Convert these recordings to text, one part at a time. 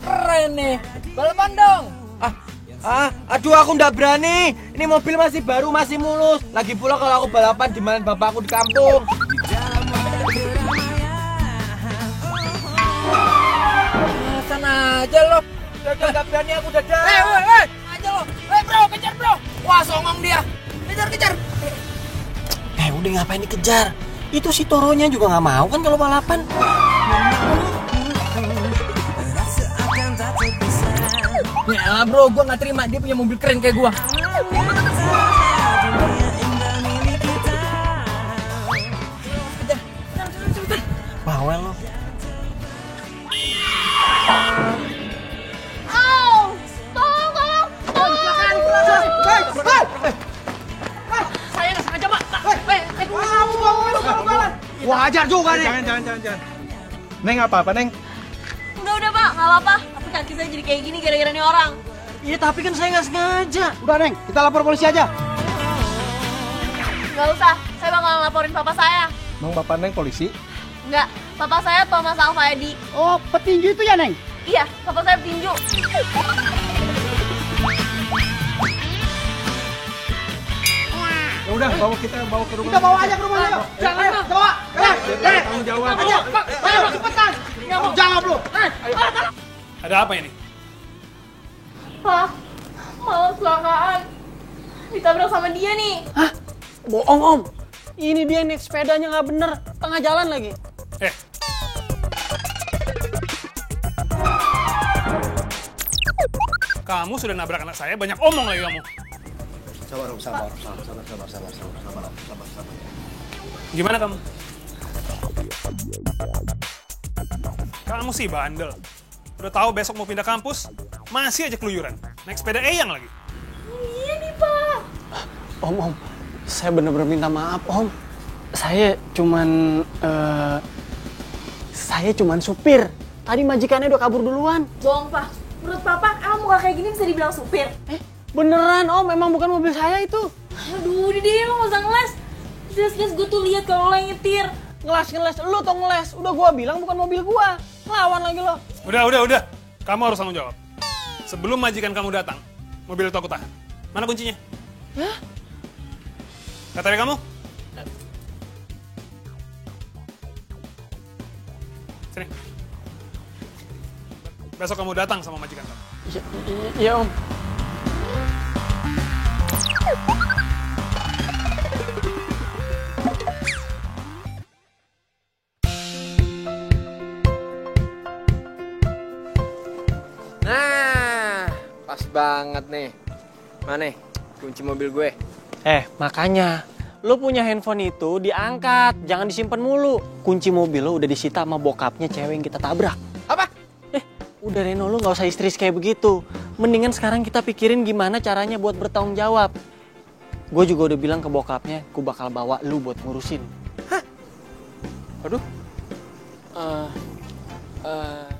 keren nih. Balapan dong. Aduh aku nggak berani. Ini mobil masih baru, masih mulus. Lagi pula kalau aku balapan dimana bapakku di kampung. Sana aja lo. Dadah nggak berani aku dadah. Aja lo. Bro, kejar bro. Wah songong dia. Kejar. Udah ngapain dikejar? Itu si Toronya juga nggak mau kan kalau balapan. Ya bro, gua nggak terima dia punya mobil keren kayak gua. Bawel lo. Tolong. Saya nggak sengaja, Pak. Wajar juga nih. Jangan. Neng apa, Neng? Udah, Pak. Nggak apa-apa. Tapi kaki saya jadi kayak gini gara-gara nih orang. Iya tapi kan saya nggak sengaja. Udah, Neng. Kita lapor polisi aja. Nggak usah. Saya bakal laporin papa saya. Mau Bapak Neng polisi? Nggak. Papa saya Thomas Alfaedi. Oh, petinju itu ya, Neng? Iya, papa saya petinju. Ya udah, kita bawa ke rumah. Kita bawa aja ke rumahnya. Jangan, bawa. tanggung jawab. Ayo cepetan. Jangan bro. Ada apa ini? Pak, malah kecelakaan. Ditabrak sama dia nih. Hah? Bohong om. Ini dia naik sepedanya nggak bener, tengah jalan lagi. Kamu sudah nabrak anak saya, banyak omong lagi kamu. Sabar. Gimana kamu? Kamu sih bandel. Udah tahu besok mau pindah kampus, masih aja keluyuran. Naik sepeda Eyang lagi. Iya nih, Pak. Om, saya bener-bener minta maaf om. Saya cuman supir. Tadi majikannya udah kabur duluan. Bohong, Pak. Menurut Papa, emang muka kayak gini bisa dibilang supir? Beneran om, emang bukan mobil saya itu. Aduh, udah deh, lo gak usah ngeles. Jelas-jelas gue tuh lihat kalau lo yang nyetir. Ngeles, lu tuh ngeles. Udah gua bilang bukan mobil gua. Lawan lagi lo. Udah. Kamu harus tanggung jawab. Sebelum majikan kamu datang, mobil itu aku tahan. Mana kuncinya? Hah? KTP kamu? Sini. Besok kamu datang sama majikan kamu. Iya om. Nah, pas banget nih. Mana kunci mobil gue? Makanya lu punya handphone itu diangkat, jangan disimpan mulu. Kunci mobil lo udah disita sama bokapnya cewek yang kita tabrak. Apa? Udah Reno, lu gak usah histeris kayak begitu. Mendingan sekarang kita pikirin gimana caranya buat bertanggung jawab. Gue juga udah bilang ke bokapnya, gue bakal bawa lu buat ngurusin. Hah? Aduh.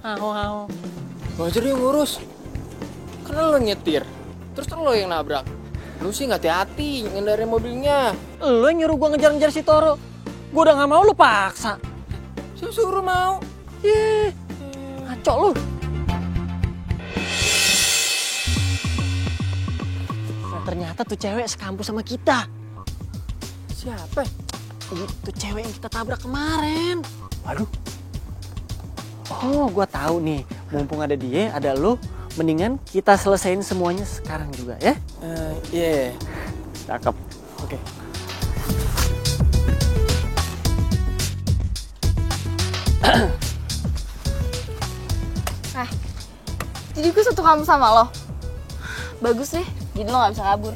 Aho. Wajar dia ngurus. Karena lo nyetir. Terus lo yang nabrak. Lu sih nggak hati-hati ngendarin mobilnya. Lu yang nyuruh gue ngejar-ngejar si Toro. Gue udah gak mau, lu paksa. Suruh mau. Ngaco lu. Nah, ternyata tuh cewek sekampus sama kita. Siapa? Itu cewek yang kita tabrak kemarin. Waduh. Oh, gue tahu nih. Mumpung ada dia, ada lu. Mendingan kita selesain semuanya sekarang juga ya. Iya. Cakep. Oke. Jadi gue satu kamu sama lo. Bagus deh, jadi lo gak bisa kabur.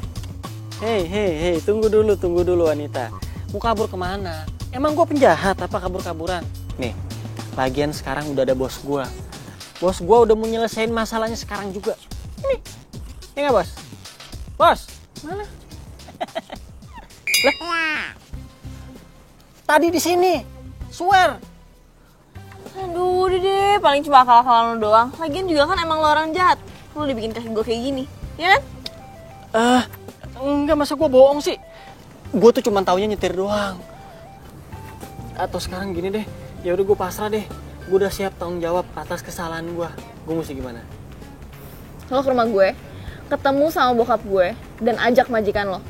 Hei, tunggu dulu wanita. Mau kabur kemana? Emang gue penjahat apa kabur-kaburan? Nih, lagian sekarang udah ada bos gue. Bos gue udah mau nyelesain masalahnya sekarang juga. Ini, ya nggak bos? Bos, mana? Lah, tadi di sini, swear. Aduh, udah deh, paling cuma akal-akalan lo doang. Lagian juga kan emang lo orang jahat. Lo dibikin kaki gue kayak gini, ya kan? Enggak, masa gue bohong sih? Gue tuh cuma taunya nyetir doang. Atau sekarang gini deh, ya udah gue pasrah deh. Gue udah siap tanggung jawab atas kesalahan gue. Gue mesti gimana? Lo ke rumah gue, ketemu sama bokap gue, dan ajak majikan lo.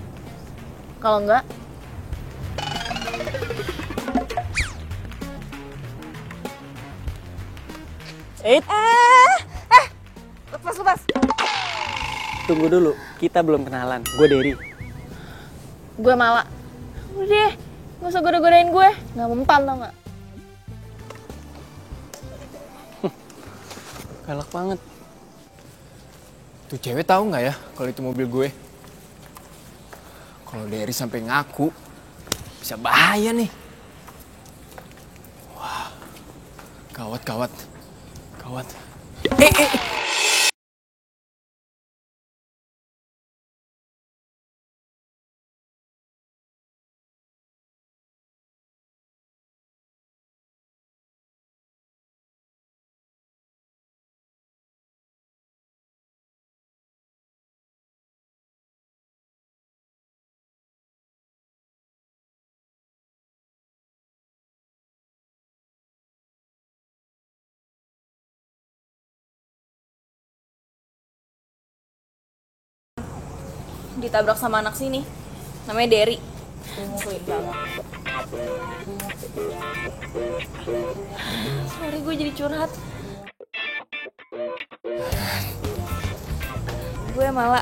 Kalau enggak, lepas. Tunggu dulu, kita belum kenalan. Gue Derry. Gue Mala. Udah deh, gak usah goda-godain gue. Gak mempan tau gak? Galak banget. Tuh cewek tahu nggak ya kalau itu mobil gue? Kalau Derry sampai ngaku, bisa bahaya nih. Wah, gawat. Ditabrak sama anak sini. Namanya Derry. Musuhin banget. Sorry, gue jadi curhat. Gue Mala.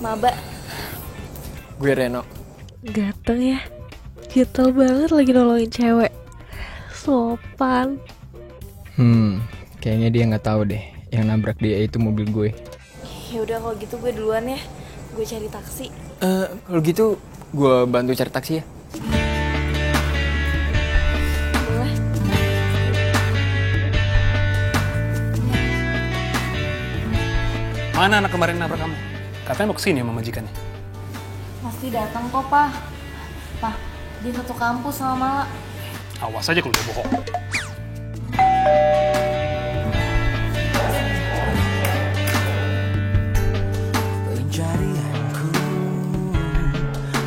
Maba. Gue Reno. Ganteng ya. Gatel banget lagi nolongin cewek. Sopan. Kayaknya dia nggak tahu deh yang nabrak dia itu mobil gue. Ya udah kalau gitu gue duluan ya. Gue cari taksi. Kalau gitu gue bantu cari taksi ya. Boleh. Mana anak kemarin nabrak kamu? Katanya mau kesini sama majikannya. Pasti datang kok, Pak. Pak, dia satu kampus sama Mala. Awas aja kalau dia bohong. Pencarianku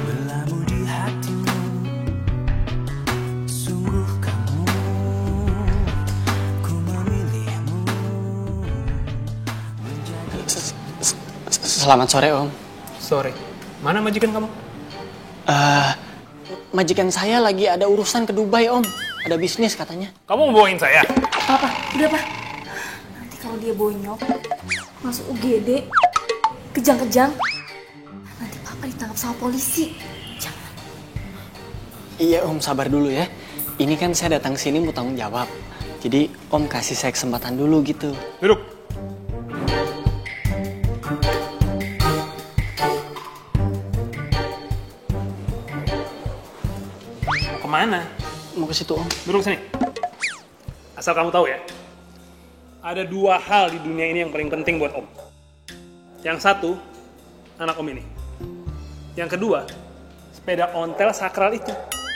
berlabuh di hatimu. Sungguh kamu, ku memilihmu. Selamat sore, Om. Sore. Mana majikan kamu? Majikan saya lagi ada urusan ke Dubai, Om. Ada bisnis katanya. Kamu mau bohongin saya? Papa, udah Pak. Nanti kalau dia bonyok, masuk UGD, kejang-kejang, nanti Papa ditangkap sama polisi. Jangan. Iya, Om, sabar dulu ya. Ini kan saya datang sini mau tanggung jawab. Jadi, Om kasih saya kesempatan dulu gitu. Duduk. Kemana? Mau ke situ, Om. Duduk sini. Asal kamu tahu ya, ada dua hal di dunia ini yang paling penting buat Om. Yang satu, anak Om ini. Yang kedua, sepeda ontel sakral itu.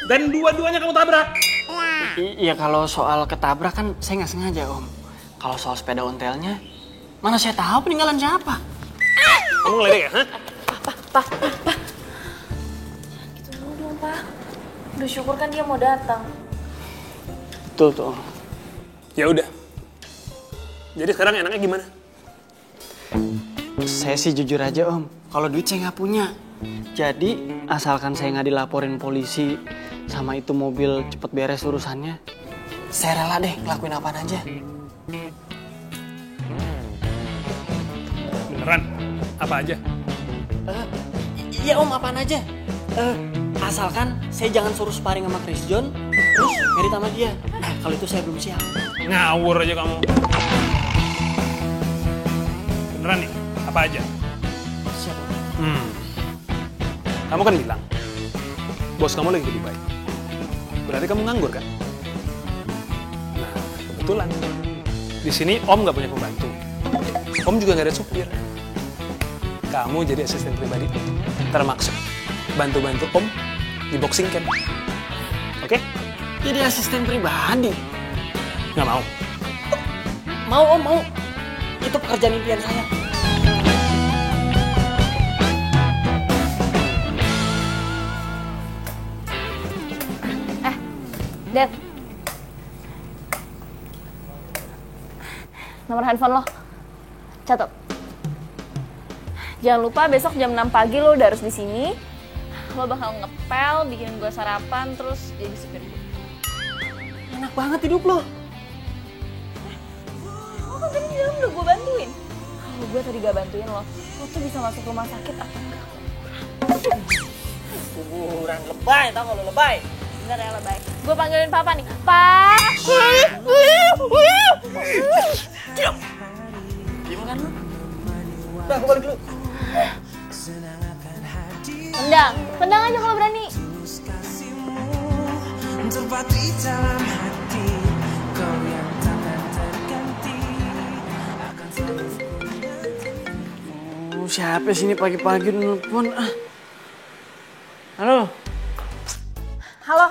Dan dua-duanya kamu tabrak. Iya, kalau soal ketabrak kan saya nggak sengaja, Om. Kalau soal sepeda ontelnya, mana saya tahu peninggalan siapa. Kamu ngeledek ya? Hah? Gitu dulu dong, Pak. Udah syukur kan dia mau datang. Betul tuh, Om. Ya udah. Jadi sekarang enaknya gimana? Saya sih jujur aja, Om. Kalau duit saya nggak punya. Jadi, asalkan saya nggak dilaporin polisi sama itu mobil cepet beres urusannya, saya rela deh ngelakuin apaan aja. Beneran? Apa aja? Iya, Om, apaan aja. Asalkan saya jangan suruh sparring sama Chris John, terus merit sama dia. Nah, kalau itu saya belum siap. Ngawur aja kamu. Beneran nih? Apa aja? Siap, Om. Kamu kan bilang, bos kamu lagi di Dubai. Berarti kamu nganggur kan? Nah, kebetulan. Di sini Om nggak punya pembantu. Om juga nggak ada supir. Kamu jadi asisten pribadi. Termaksud bantu-bantu Om di boxing camp. Oke? Jadi asisten pribadi. Nggak mau? Mau, Om, mau. Itu pekerjaan impian saya. Dad. nomor handphone lo. Catat. Jangan lupa besok jam 6 pagi lo udah harus di sini. Lo bakal ngepel, bikin gue sarapan, terus jadi supir gue. Enak banget hidup lo. Lo kan tadi di dalam udah gue bantuin. Kalau gue tadi gak bantuin lo tuh bisa masuk rumah sakit apa enggak? Kuburan lebay, tau gak lo lebay? Bentar ya lebay. Gue panggilin papa nih. Pak. Gimana kan lo? Udah, aku balik dulu. Tendang aja kalau berani. Terpatri dalam hati, kau yang takkan terganti. Siapa sih ini pagi-pagi nelfon? Halo? Halo.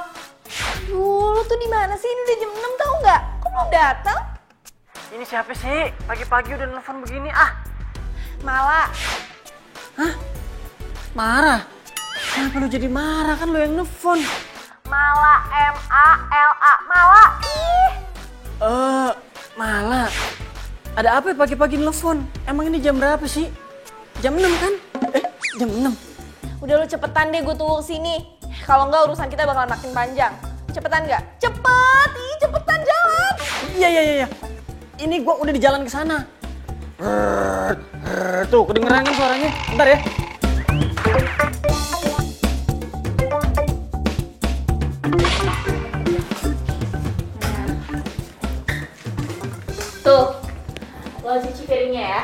Lu tuh di mana sih? Ini udah jam 6 tau nggak? Kok belum datang? Ini siapa sih? Pagi-pagi udah nelfon begini, Mala. Hah? Marah? Kenapa lu jadi marah? Kan lu yang nelfon. Mala, M-A-L-A. Mala. Ih. Mala. Ada apa ya pagi-pagi nelfon? Emang ini jam berapa sih? Jam 6 kan? Jam 6. Udah lu cepetan deh gue tunggu sini. Kalau enggak urusan kita bakalan makin panjang. Cepetan nggak? Cepet! Ih, cepetan jalan! Iya. Ini gua udah di jalan ke sana. Tuh, kedengeran kan suaranya? Bentar ya. Tuh, lo cuci piringnya ya.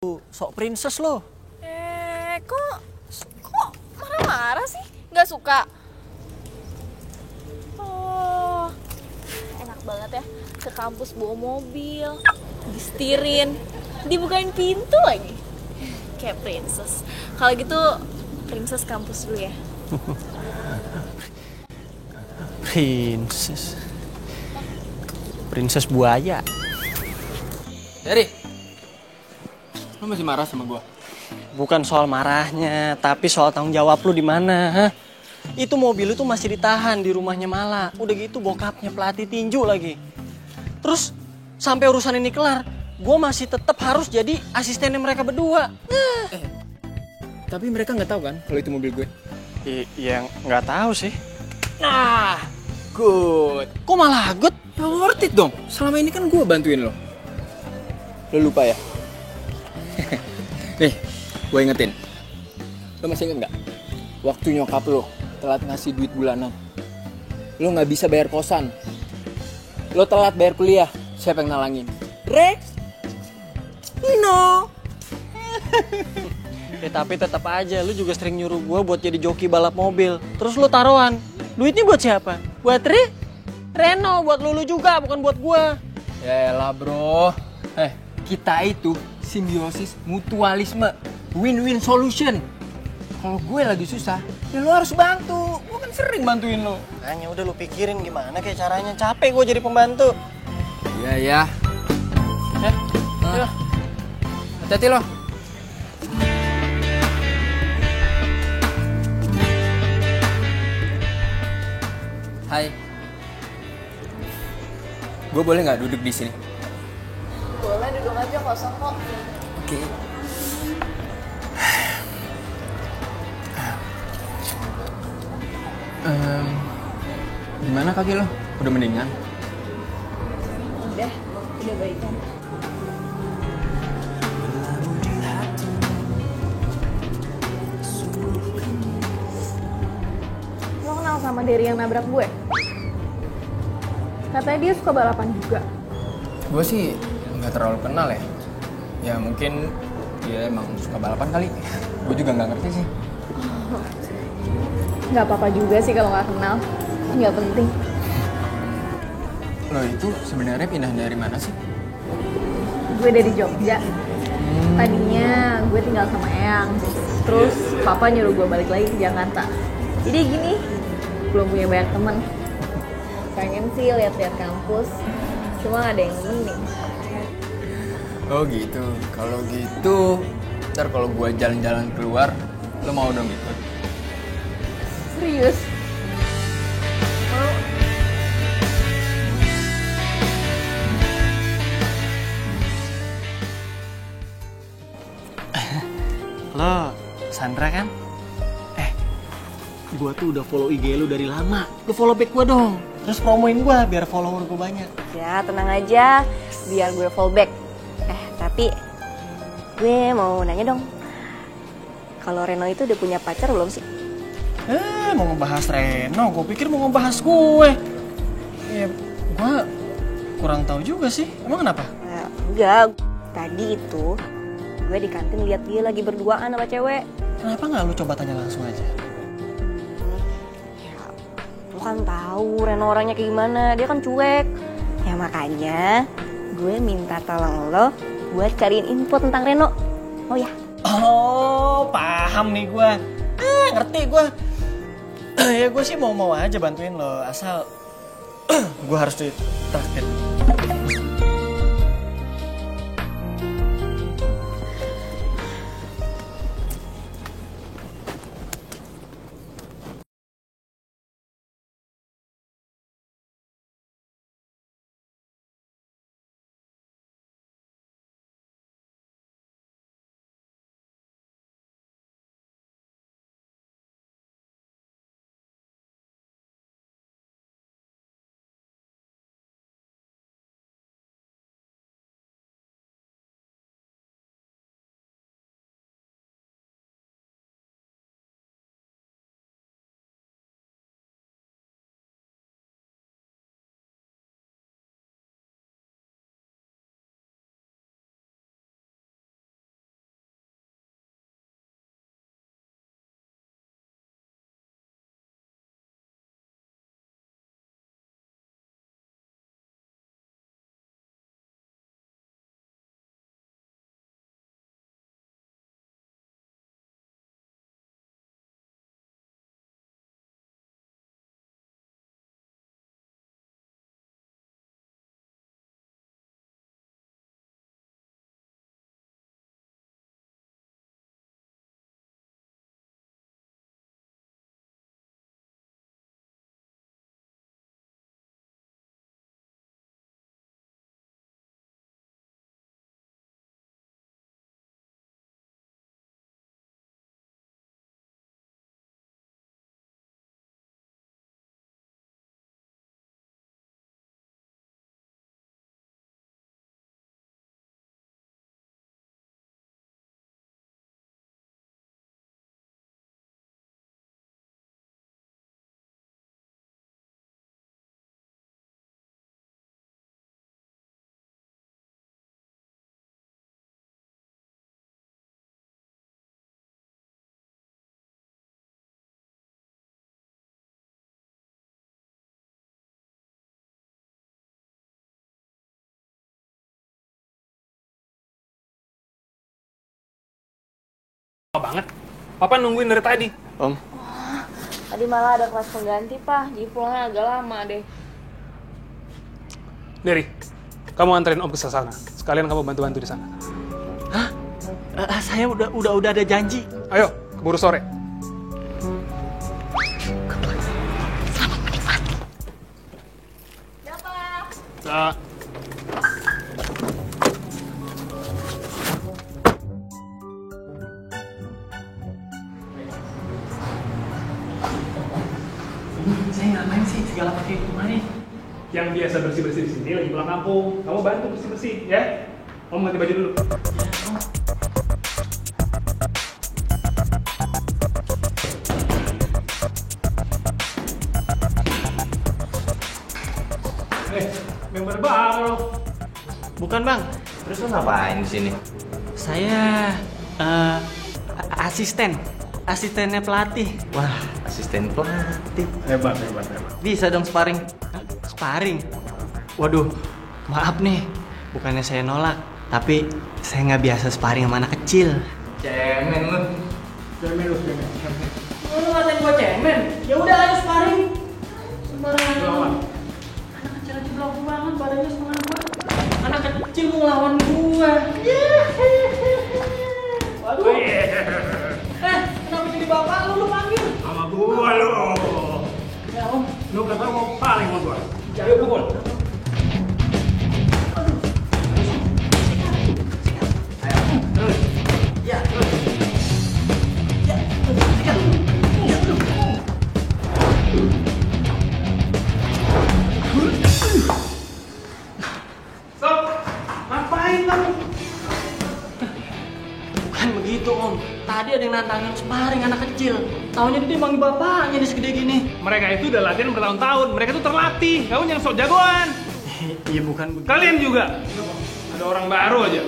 Sok princess lo. Kok marah-marah sih? Nggak suka? Oh, enak banget ya ke kampus bawa mobil, disetirin, dibukain pintu lagi. Kayak princess. Kalau gitu, princess kampus dulu ya. Princess buaya. Dari, lo masih marah sama gue? Bukan soal marahnya, tapi soal tanggung jawab lu di mana, ha? Itu mobil itu masih ditahan di rumahnya Mala. Udah gitu bokapnya pelatih tinju lagi. Terus sampai urusan ini kelar, gue masih tetap harus jadi asistennya mereka berdua. Tapi mereka nggak tahu kan kalau itu mobil gue. Yang nggak tahu sih. Nah, good. Kok malah good? Ya worth it dong. Selama ini kan gue bantuin lo. Lo lupa ya? Nih, gue ingetin. Lo masih inget nggak? Waktu nyokap lo telat ngasih duit bulanan. Lo nggak bisa bayar kosan. Lo telat bayar kuliah. Siapa yang nalangin? Rex? No. Ya tapi tetap aja, lu juga sering nyuruh gue buat jadi joki balap mobil. Terus lu taruhan. Duitnya buat siapa? Buat Reno, buat lu juga, bukan buat gue. Yaelah bro. Kita itu simbiosis mutualisme. Win-win solution. Kalau gue lagi susah, ya lo harus bantu. Gue kan sering bantuin lo. Hanya udah lu pikirin gimana kayak caranya. Capek gue jadi pembantu. Iya ya. Yuk. Hati-hati lo. Hai. Gue boleh nggak duduk di sini? Boleh, duduk aja, kosong kok. Oke. Gimana kaki lo? Udah mendingan? Udah baikan. Lo kenal sama Derry yang nabrak gue? Katanya dia suka balapan juga. Gue sih nggak terlalu kenal ya. Ya mungkin dia emang suka balapan kali. Gue juga nggak ngerti sih. Nggak apa-apa juga sih kalau nggak kenal. Nggak penting. Lo itu sebenarnya pindah dari mana sih? Gue dari Jogja. Tadinya gue tinggal sama Eyang. Terus papa nyuruh gue balik lagi ke Jakarta. Jadi gini, belum punya banyak temen. Pengen sih lihat-lihat kampus. Cuma nggak ada yang nemenin. Oh gitu. Kalau gitu, ntar kalau gue jalan-jalan keluar, lo mau dong ikut? Serius? Lo, Sandra kan? Gue tuh udah follow IG lu dari lama. Lu follow back gue dong. Terus promoin gue biar follower gue banyak. Ya tenang aja, biar gue fallback. Tapi gue mau nanya dong, kalau Reno itu udah punya pacar belum sih? Mau ngebahas Reno, gue pikir mau ngebahas gue. Ya, gue kurang tahu juga sih. Emang kenapa? Enggak, tadi itu gue di kantin lihat dia lagi berduaan sama cewek. Kenapa nggak lu coba tanya langsung aja? Ya, lu kan tahu Reno orangnya kayak gimana, dia kan cuek. Ya makanya gue minta tolong lo buat cariin info tentang Reno. Oh ya? Oh, paham nih gue. Ngerti gue. Ya gue sih mau aja bantuin lo, asal gue harus ditraktir. banget. Papa nungguin dari tadi. Om, Tadi malah ada kelas pengganti, Pak. Jadi pulangnya agak lama deh. Dery, kamu anterin Om ke sana. Sekalian kamu bantu-bantu di sana. saya udah ada janji. Ayo, keburu sore. Ya, Pak. Nah, Saya ngapain sih segala pakai kemari? yang biasa bersih-bersih di sini lagi pulang kampung. Kamu bantu bersih-bersih, ya. Om ganti baju dulu. Member baru. Bukan bang, Terus lu ngapain di sini? saya asistennya pelatih. Wah, asisten pelatih. Hebat. Bisa dong sparring? Sparring? Waduh, maaf nih, bukannya saya nolak, tapi saya nggak biasa sparring sama anak kecil. Cemen lu. Lu ngatain gua cemen? Ya udah ayo sparring. Sembarangan. Anak kecil aja belagu banget, badannya setengah gua. Anak kecil mau ngelawan gua. Waduh. Kenapa jadi bapak lu panggil? Sama gua lu. Ya om. Lu kata mau paling sama gua. Ayo pukul. Stop. Ngapain kamu? Bukan begitu om. Tadi ada yang nantangin sparring anak kecil. Taunya dia manggil bapaknya nih segede gini. Mereka itu udah latihan bertahun-tahun. Mereka itu terlatih. Kamu yang sok jagoan. Iya bukan begitu. Kalian juga. Ada orang baru aja.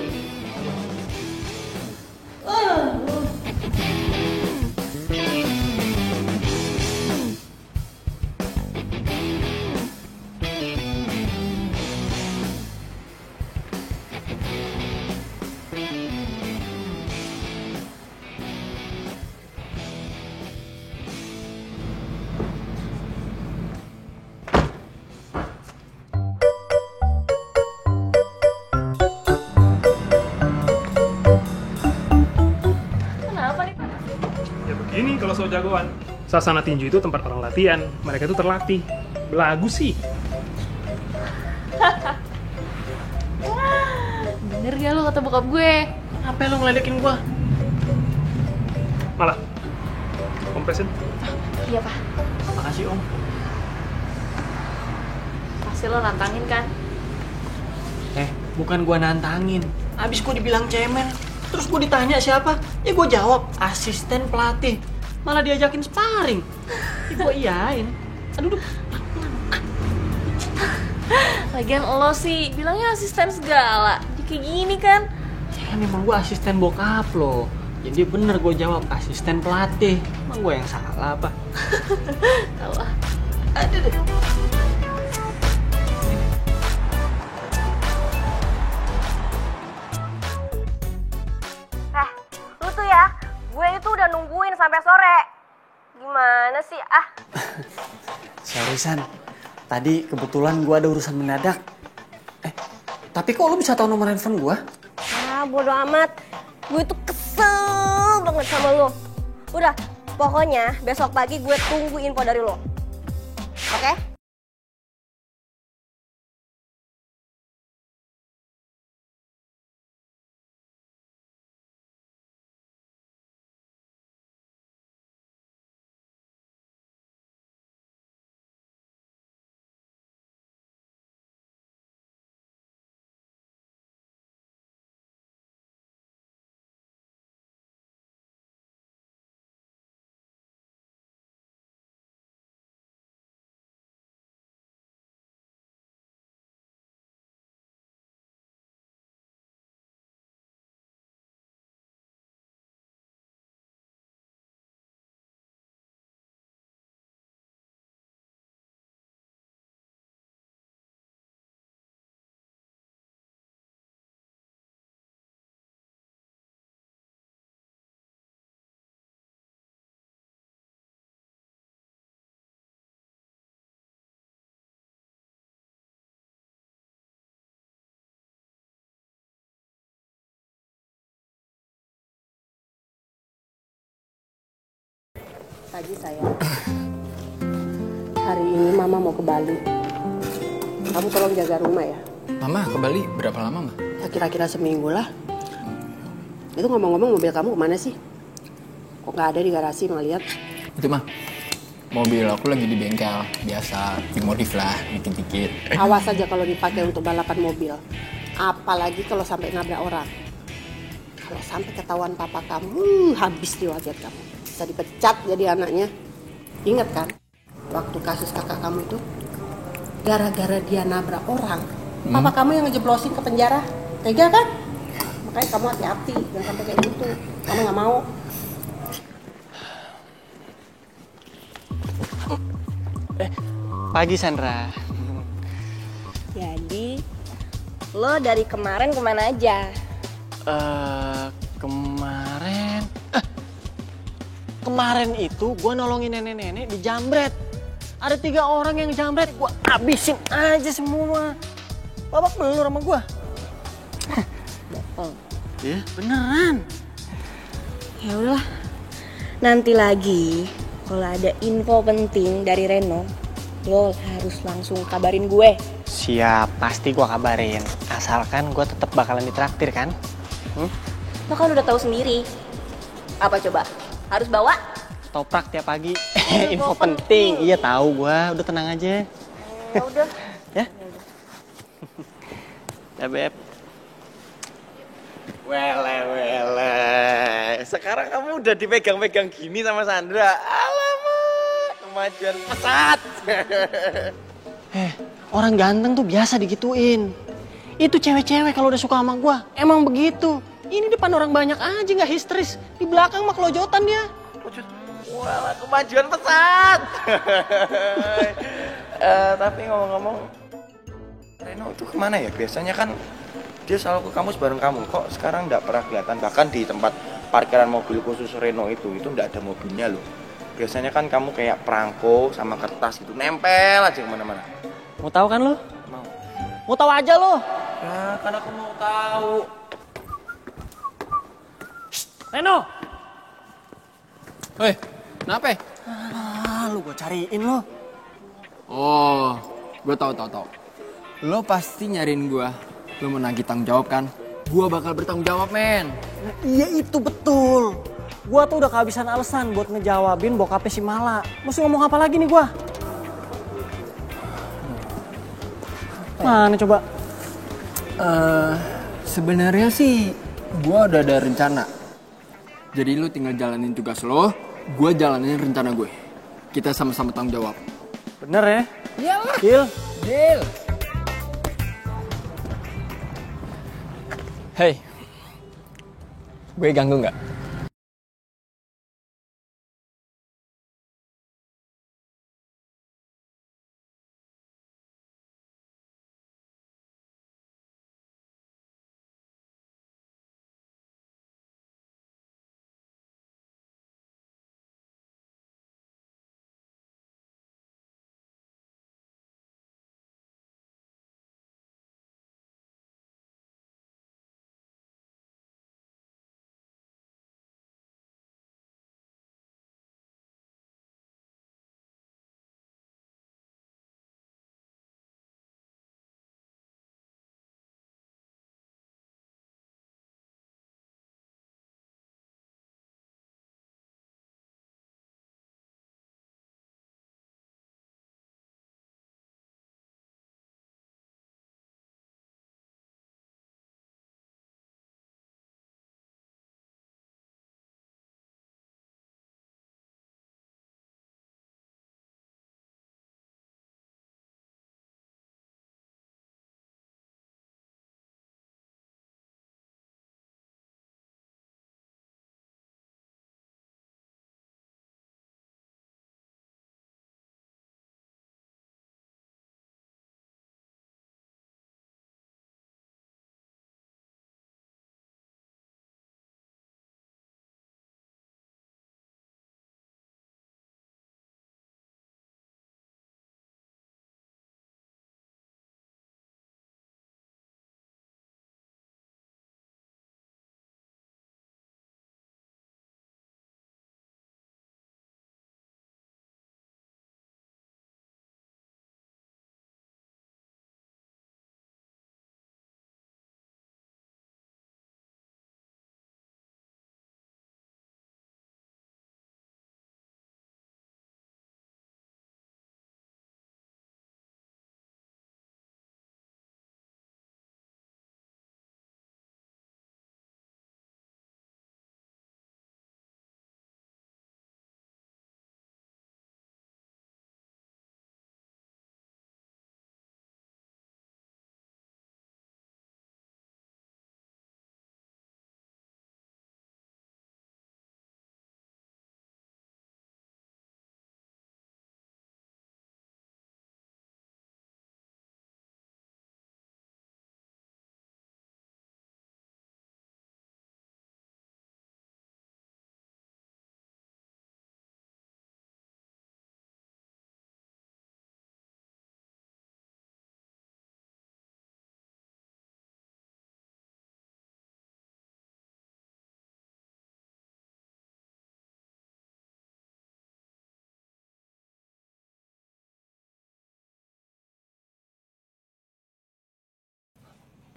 Kenapa nih, Pak? Ya begini kalau sok jagoan. Sasana tinju itu tempat orang latihan. Mereka itu terlatih. Belagu sih. Bener gak lu kata bokap gue? Apa lo ngeledekin gua? Malah. Kompresin. Iya, Pak. Makasih om. Pasti lo nantangin kan? Bukan gua nantangin. Abis gua dibilang cemen. Terus gua ditanya siapa? Ya gua jawab asisten pelatih. Malah diajakin sparring. Ya gua iyain. Aduh. Lagian lo sih bilangnya asisten segala. Jadi kayak gini kan? Ya memang gua asisten bokap lo. Jadi bener gua jawab asisten pelatih. Emang gua yang salah apa? Tahu ah. Aduh deh. Lu tuh ya, gue itu udah nungguin sampai sore. Gimana sih? Sorry San. Tadi kebetulan gua ada urusan mendadak. Tapi kok lu bisa tahu nomor handphone gua? Bodo amat. Gue tuh kesel banget sama lo. Udah, pokoknya besok pagi gue tunggu info dari lo. Oke? Pagi sayang. Hari ini Mama mau ke Bali. Kamu tolong jaga rumah ya. Mama ke Bali berapa lama, Ma? Ya kira-kira seminggu lah. Itu ngomong-ngomong mobil kamu kemana sih? Kok nggak ada di garasi ngeliat? Itu mah mobil aku lagi di bengkel, biasa dimodif lah dikit-dikit. Awas aja kalau dipakai untuk balapan mobil. Apalagi kalau sampai nabrak orang. Kalau sampai ketahuan papa kamu, habis di wajah kamu. Bisa dipecat jadi anaknya. Ingat kan? Waktu kasus kakak kamu itu, gara-gara dia nabrak orang, papa kamu yang ngejeblosin ke penjara. Tega kan? Makanya kamu hati-hati, jangan sampai kayak gitu. Kamu nggak mau. Pagi Sandra. Jadi, lo dari kemarin kemana aja? Kemarin itu gue nolongin nenek-nenek di jambret. Ada 3 orang yang jambret, gue habisin aja semua. Babak belur sama gue. Bohong. Iya beneran. Ya udahlah. Nanti lagi kalau ada info penting dari Reno, lo harus langsung kabarin gue. Siap, pasti gue kabarin. Asalkan gue tetap bakalan ditraktir kan? Lo kan udah tahu sendiri. Apa coba? Harus bawa? Toprak tiap pagi. Info penting. Iya tahu gue. Udah tenang aja. Ya udah. Ya. Ya Beb. Wele. Sekarang kamu udah dipegang-pegang gini sama Sandra. Alamak, kemajuan pesat. Orang ganteng tuh biasa digituin. Itu cewek-cewek kalau udah suka sama gue. Emang begitu. Ini depan orang banyak aja nggak histeris. Di belakang mah kelojotan dia. Wah, kemajuan pesat. Tapi ngomong-ngomong, Reno itu kemana ya? Biasanya kan dia selalu ke kampus bareng kamu. Kok sekarang nggak pernah kelihatan? Bahkan di tempat parkiran mobil khusus Reno itu nggak ada mobilnya loh. Biasanya kan kamu kayak perangko sama kertas gitu, nempel aja kemana-mana. Mau tahu kan lo? Mau. Mau tahu aja lo. Ya, kan aku mau tahu. Reno. Hei, kenapa? Lu gue cariin lo. Oh, gue tahu. Lo pasti nyariin gue. Lo mau nagih tanggung jawab kan? Gue bakal bertanggung jawab, men. Iya itu betul. Gua tuh udah kehabisan alasan buat ngejawabin bokapnya si Mala. Mesti ngomong apa lagi nih gua? Mana coba? Sebenarnya sih gue udah ada rencana. Jadi lo tinggal jalanin tugas lo, gue jalanin rencana gue. Kita sama-sama tanggung jawab. Bener ya? Iyalah. Deal. Hey, gue ganggu nggak?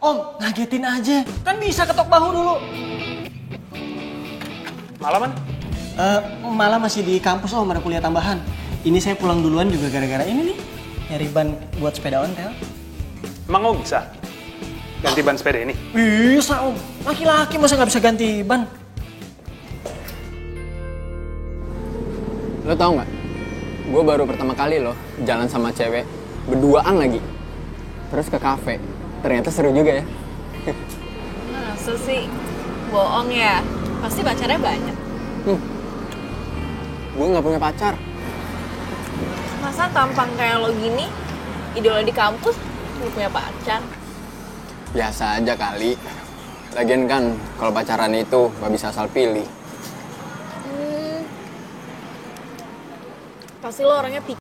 Om, ngagetin aja. Kan bisa ketok bahu dulu. Malam kan? Malah masih di kampus Om, ada kuliah tambahan. Ini saya pulang duluan juga gara-gara ini nih. Nyari ban buat sepeda ontel. Emang Om bisa ganti ban sepeda ini? Bisa Om, laki-laki masa nggak bisa ganti ban? Lo tau nggak? Gue baru pertama kali loh jalan sama cewek berduaan lagi. Terus ke kafe. Ternyata seru juga ya. Masa sih? Bohong ya? Pasti pacarnya banyak. Gue nggak punya pacar. Masa tampang kayak lo gini, idola di kampus, lo punya pacar? Biasa aja kali. Lagian kan kalau pacaran itu nggak bisa asal pilih. Pasti lo orangnya pikir.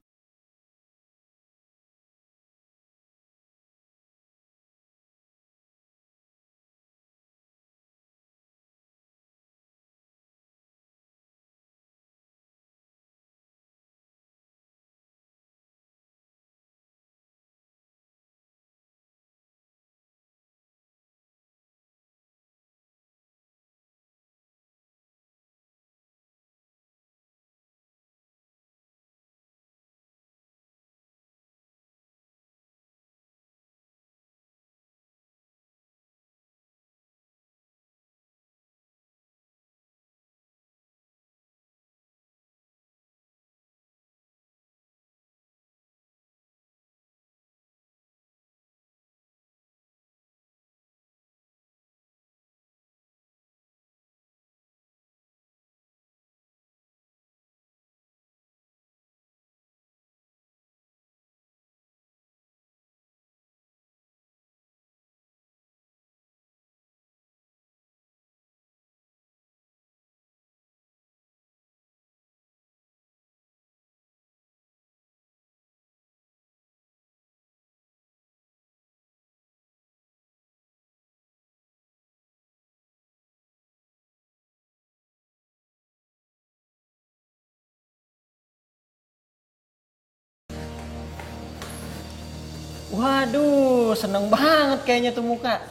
Waduh, seneng banget kayaknya tuh muka.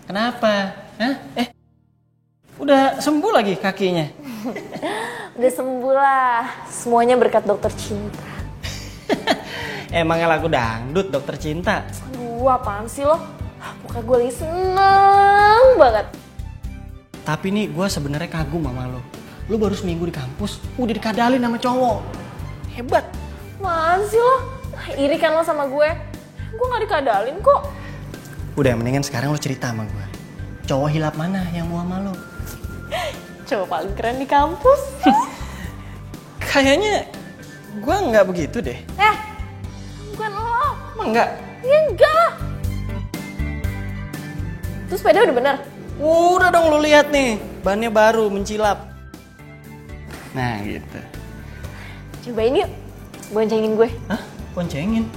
Kenapa? Hah? Udah sembuh lagi kakinya? Udah sembuh lah. Semuanya berkat dokter cinta. Emangnya lagu dangdut dokter cinta? Aduh, apaan sih lo? Pokoknya gue lagi seneng banget. Tapi nih gue sebenarnya kagum sama lo. Lo baru seminggu di kampus, udah dikadalin sama cowok. Hebat. Apaan sih lo? Iri kan lo sama gue? Gue gak dikadalin kok. Udah, mendingan sekarang lo cerita sama gue. Cowok hilap mana yang mau sama lo? Cowok paling keren di kampus. Kayaknya gue nggak begitu deh. Bukan lo. Emang enggak? Ya enggak. Terus sepeda udah bener? Udah dong, lo lihat nih. Bannya baru, mencilap. Nah gitu. Cobain yuk. Boncengin gue. Hah? Boncengin?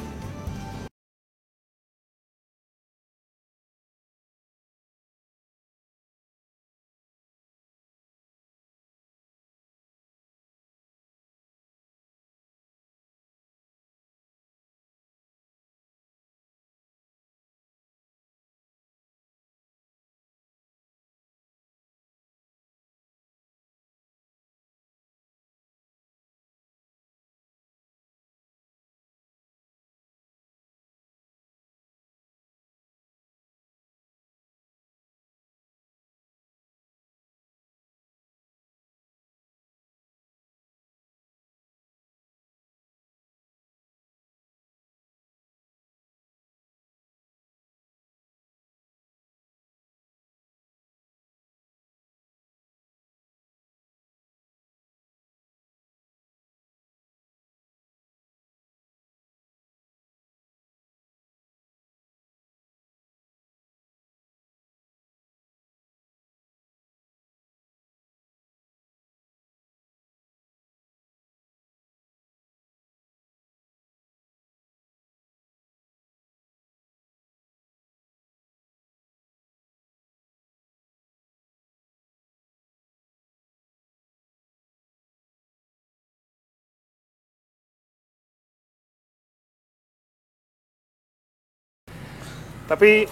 Tapi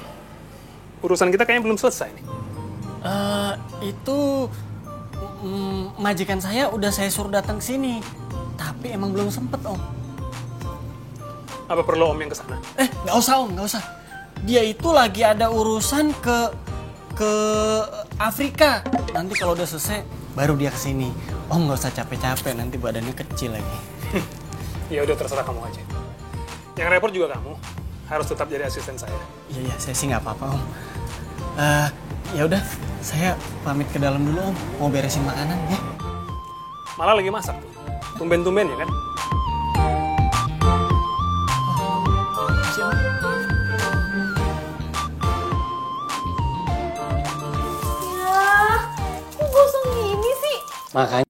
Urusan kita kayaknya belum selesai nih. Itu majikan saya udah saya suruh datang ke sini. Tapi emang belum sempet, Om. Apa perlu Om yang kesana? Nggak usah, Om, nggak usah. Dia itu lagi ada urusan ke Afrika. Nanti kalau udah selesai baru dia kesini. Om nggak usah capek-capek, nanti badannya kecil lagi. Ya udah, terserah kamu aja. Yang repot juga kamu. Harus tetap jadi asisten saya. Iya, saya sih nggak apa-apa, Om. Ya udah, saya pamit ke dalam dulu, Om. Mau beresin makanan ya. Malah lagi masak tuh. Tumben-tumben ya kan? Ya, kok gosong gini sih? Makanya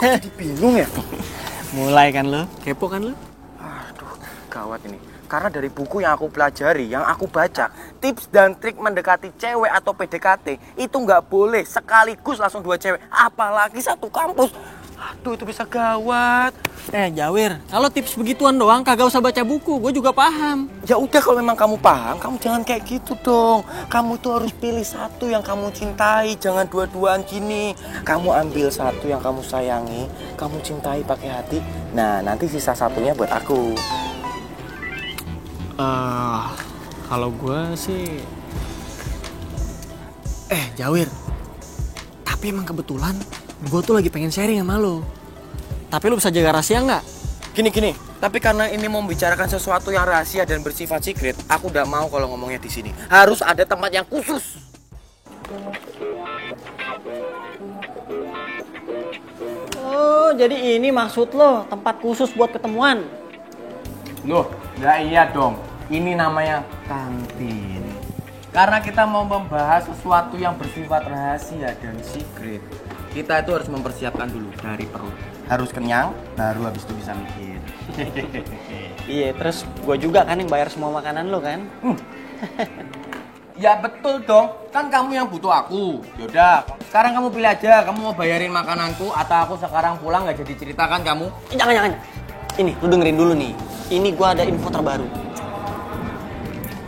Jadi bingung ya? mulai kan lo, kepo kan lo? Aduh, gawat ini. Karena dari buku yang aku pelajari, yang aku baca, tips dan trik mendekati cewek atau PDKT itu nggak boleh sekaligus langsung 2 cewek, apalagi satu kampus. Aduh, itu bisa gawat. Jawir, kalau tips begituan doang kagak usah baca buku, gue juga paham. Ya udah, kalau memang kamu paham, kamu jangan kayak gitu dong. Kamu tuh harus pilih satu yang kamu cintai, jangan dua-duaan gini. Kamu ambil satu yang kamu sayangi, kamu cintai pakai hati. Nah, nanti sisa satunya buat aku. Kalau gue sih, Jawir. Tapi emang kebetulan gue tuh lagi pengen sharing sama lo. Tapi lo bisa jaga rahasia nggak? Gini. Tapi karena ini mau membicarakan sesuatu yang rahasia dan bersifat secret, aku udah mau kalau ngomongnya di sini. Harus ada tempat yang khusus. Oh, jadi ini maksud lo, tempat khusus buat ketemuan? Loh, nggak iya dong. Ini namanya kantin. Karena kita mau membahas sesuatu yang bersifat rahasia dan secret, kita itu harus mempersiapkan dulu dari perut. Harus kenyang, baru habis itu bisa mikir. Iya, terus gue juga kan yang bayar semua makanan lo kan? Ya betul dong, kan kamu yang butuh aku. Yaudah, sekarang kamu pilih aja, kamu mau bayarin makananku atau aku sekarang pulang nggak jadi ceritakan kamu? Jangan. Ini, lu dengerin dulu nih. Ini gue ada info terbaru.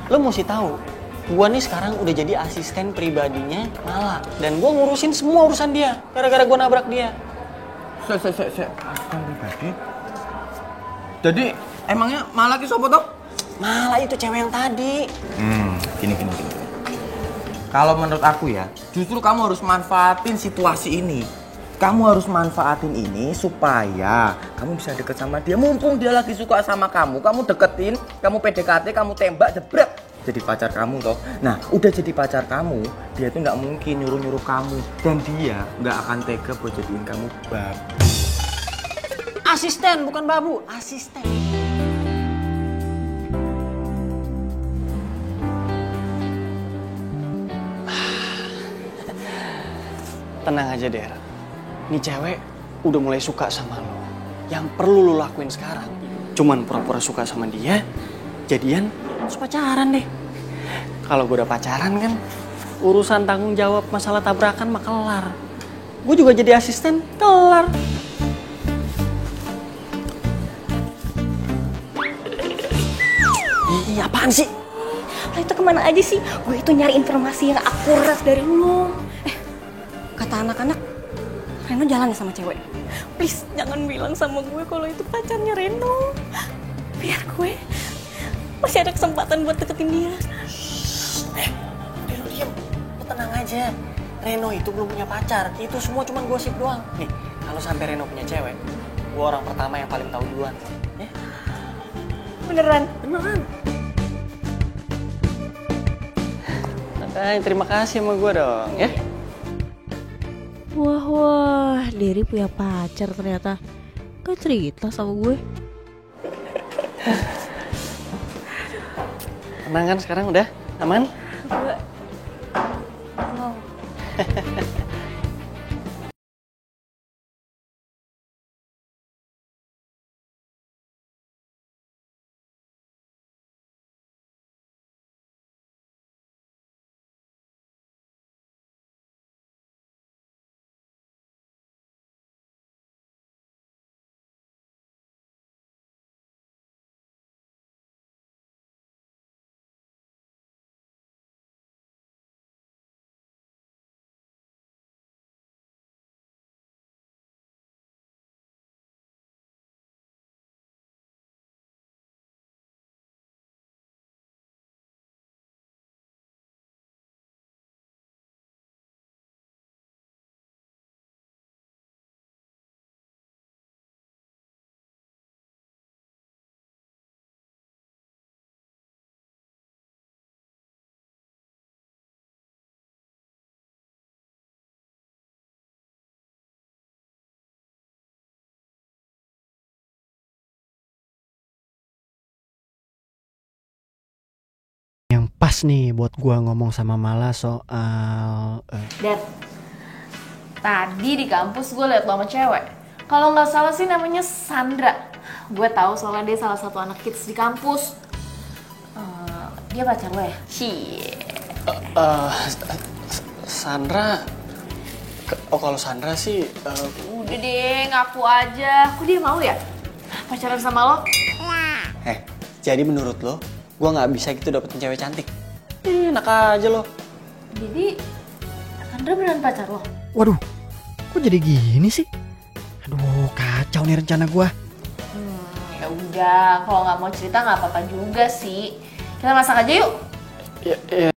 Lo mesti tahu, gue nih sekarang udah jadi asisten pribadinya Mala. Dan gue ngurusin semua urusan dia, gara-gara gue nabrak dia. Asisten pribadi? Jadi, emangnya Mala ki sopo toh? Mala itu cewek yang tadi. Gini. Kalau menurut aku ya, justru kamu harus manfaatin situasi ini. Kamu harus manfaatin ini supaya kamu bisa deket sama dia. Mumpung dia lagi suka sama kamu deketin, kamu PDKT, kamu tembak, jebret. Jadi pacar kamu toh. Nah, udah jadi pacar kamu, dia tuh nggak mungkin nyuruh-nyuruh kamu. Dan dia nggak akan tega buat jadiin kamu babu. Asisten, bukan babu. Asisten. Tenang aja, Der. Ini cewek udah mulai suka sama lo. Yang perlu lo lakuin sekarang, cuman pura-pura suka sama dia, jadian, terus pacaran deh. Kalau gue udah pacaran kan, urusan tanggung jawab masalah tabrakan mah kelar. Gue juga jadi asisten, kelar. Iya, apaan sih? Lo itu kemana aja sih? Gue itu nyari informasi yang akurat dari lo. Kata anak-anak, Reno jalan ya sama cewek. Please, jangan bilang sama gue kalau itu pacarnya Reno. Biar gue masih ada kesempatan buat deketin dia. Lu diam, lu tenang aja. Reno itu belum punya pacar, itu semua cuma gosip doang. Nih, kalau sampai Reno punya cewek, gue orang pertama yang paling tahu duluan. Ya? Beneran? Beneran. Makanya terima kasih sama gue dong, ya. Wah, Derry punya pacar ternyata. Gak cerita sama gue. Tenang kan sekarang udah? Aman? Wow. Yang pas nih buat gua ngomong sama Mala soal Dad, tadi di kampus gue liat lo sama cewek. Kalau nggak salah sih namanya Sandra. Gue tahu soalnya dia salah satu anak kids di kampus. Dia pacar lo ya? Cie. Sandra. Kalau Sandra sih Udah deh, ngaku aja. Kok dia mau ya pacaran sama lo? jadi menurut lo gua nggak bisa gitu dapetin cewek cantik? Enak aja lo. Jadi Sandra beneran pacar lo? Waduh, kok jadi gini sih? Aduh, kacau nih rencana gua. Ya udah, kalau nggak mau cerita nggak apa-apa juga sih. Kita masak aja yuk. Ya,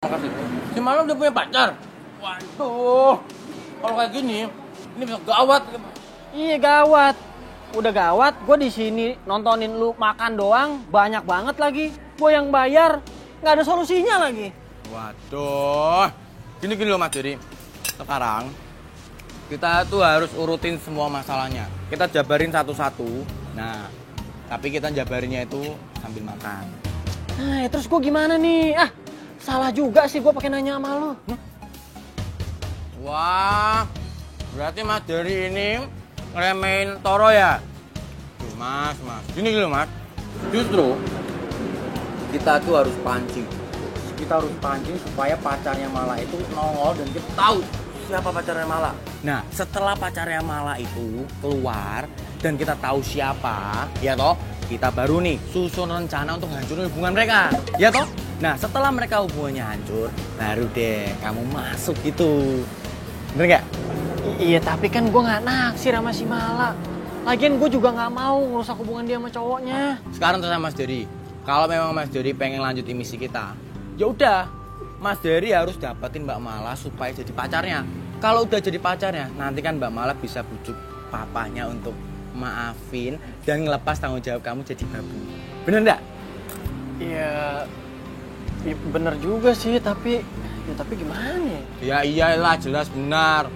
Makasih. Si Malam udah punya pacar? Waduh. Kalau kayak gini, ini bisa gawat. Iya gawat. Udah gawat, gue di sini nontonin lu makan doang, banyak banget lagi. Gue yang bayar, nggak ada solusinya lagi. Waduh. Gini loh Mas Jerry. Sekarang kita tuh harus urutin semua masalahnya. Kita jabarin satu-satu. Nah, tapi kita jabarinnya itu sambil makan. Nah, terus gue gimana nih? Salah juga sih gue pakai nanya sama lu. Wah, berarti Mas Jerry ini ngeremehin Toro ya? Tuh, Mas. Gini loh Mas. Justru kita tuh harus pancing. Kita harus pancing supaya pacarnya Mala itu nongol dan kita tahu siapa pacarnya Mala. Nah, setelah pacarnya Mala itu keluar dan kita tahu siapa, ya toh, kita baru nih susun rencana untuk hancurin hubungan mereka, ya toh. Nah, setelah mereka hubungannya hancur, baru deh kamu masuk gitu. Bener nggak? Iya, tapi kan gue nggak naksir sama si Mala. Lagian gue juga nggak mau ngerusak hubungan dia sama cowoknya. Sekarang terserah Mas Jerry. Kalau memang Mas Jerry pengen lanjutin misi kita, ya udah, Mas Jerry harus dapetin Mbak Mala supaya jadi pacarnya. Kalau udah jadi pacarnya, nanti kan Mbak Mala bisa bujuk papahnya untuk maafin dan ngelepas tanggung jawab kamu jadi babu. Bener nggak? Iya, bener juga sih, tapi gimana ya? Ya iyalah, jelas benar.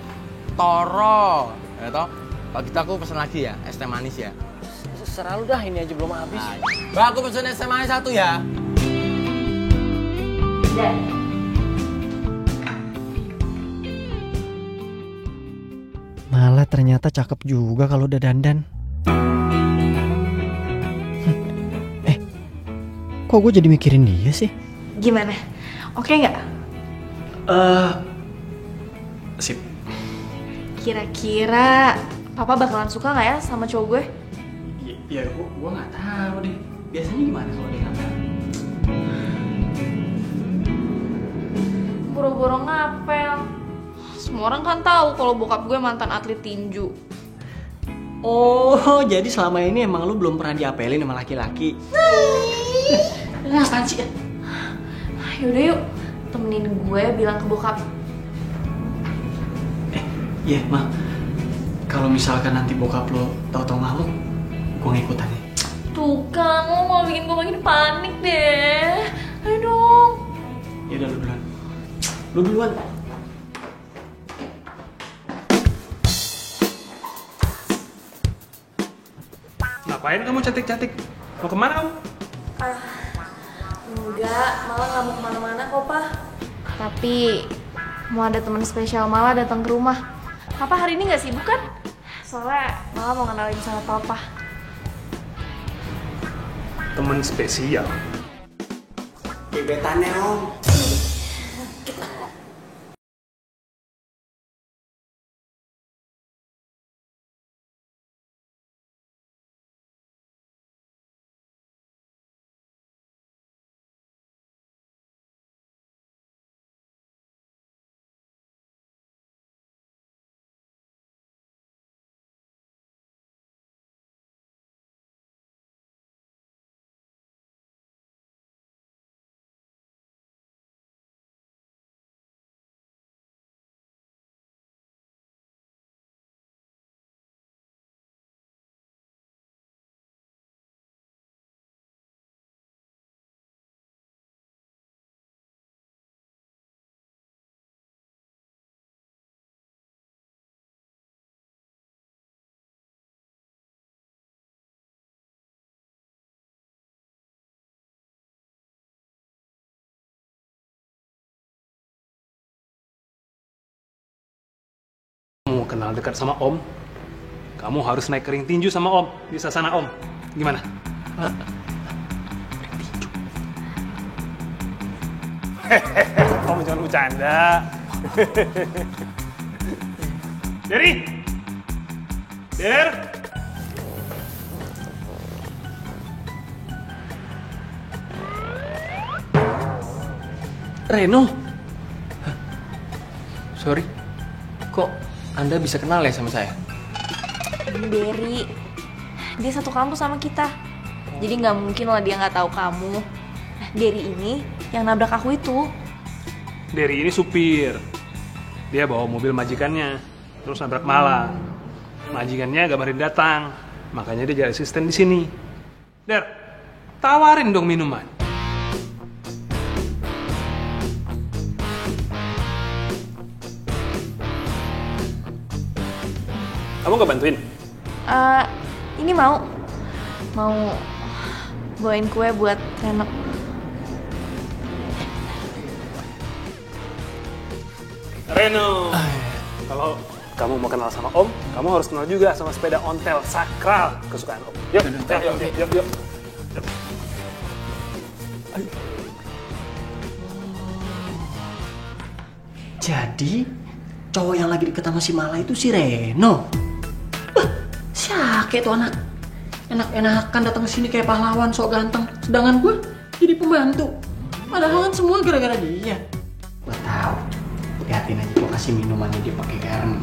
Toro, ya toh. Kalau gitu aku pesen lagi ya, es teh manis ya. Serah lu dah, ini aja belum habis. Mbak, aku pesen es teh manis 1 ya. Mala ternyata cakep juga kalau udah dandan. Kok gue jadi mikirin dia sih? Gimana? Oke nggak? Sip. Kira-kira papa bakalan suka nggak ya sama cowok gue? Ya gue nggak tahu deh. Biasanya gimana kalau dia ngapel? Boro-boro ngapel. Semua orang kan tahu kalau bokap gue mantan atlet tinju. Oh, jadi selama ini emang lu belum pernah diapelin sama laki-laki? Apaan sih ya? Yaudah yuk, temenin gue bilang ke bokap. Iya, Ma. Kalau misalkan nanti bokap lo tau-tau ngamuk, gue ngikutan ya. Tuh kan, lo mau bikin gue makin panik deh. Ayo dong. Yaudah, lu duluan. Lu duluan. Ngapain kamu cantik-cantik? Mau kemana kamu? Enggak, malah nggak mau kemana-mana kok, Pa. Tapi mau ada teman spesial malah datang ke rumah. Papa hari ini nggak sibuk kan? Soalnya malah mau kenalin sama Papa. Temen spesial. Gebetannya, Om. Mau kenal dekat sama Om, kamu harus naik ke ring tinju sama Om di sasana Om. Gimana? Ring tinju. Om jangan bercanda. Derry, Der. Reno? Sorry, kok Anda bisa kenal ya sama saya? Ini Derry, dia satu kampus sama kita. Jadi nggak mungkin lah dia nggak tahu kamu. Nah, Derry ini yang nabrak aku itu. Derry ini supir. Dia bawa mobil majikannya, terus nabrak Mala. Majikannya gabarin datang, makanya dia jadi asisten di sini. Der, tawarin dong minuman. Kamu gak bantuin? Ini mau bawain kue buat Reno. Reno, kalau kamu mau kenal sama Om, kamu harus kenal juga sama sepeda ontel sakral kesukaan Om. Yuk, yuk. Jadi cowok yang lagi deket sama si Mala itu si Reno. Siake tuh anak. Enak-enakan datang ke sini kayak pahlawan sok ganteng. Sedangkan gue jadi pembantu. Padahal kan semua gara-gara dia. Gue tahu. Lihatin aja gue kasih minumannya dia pakai garam.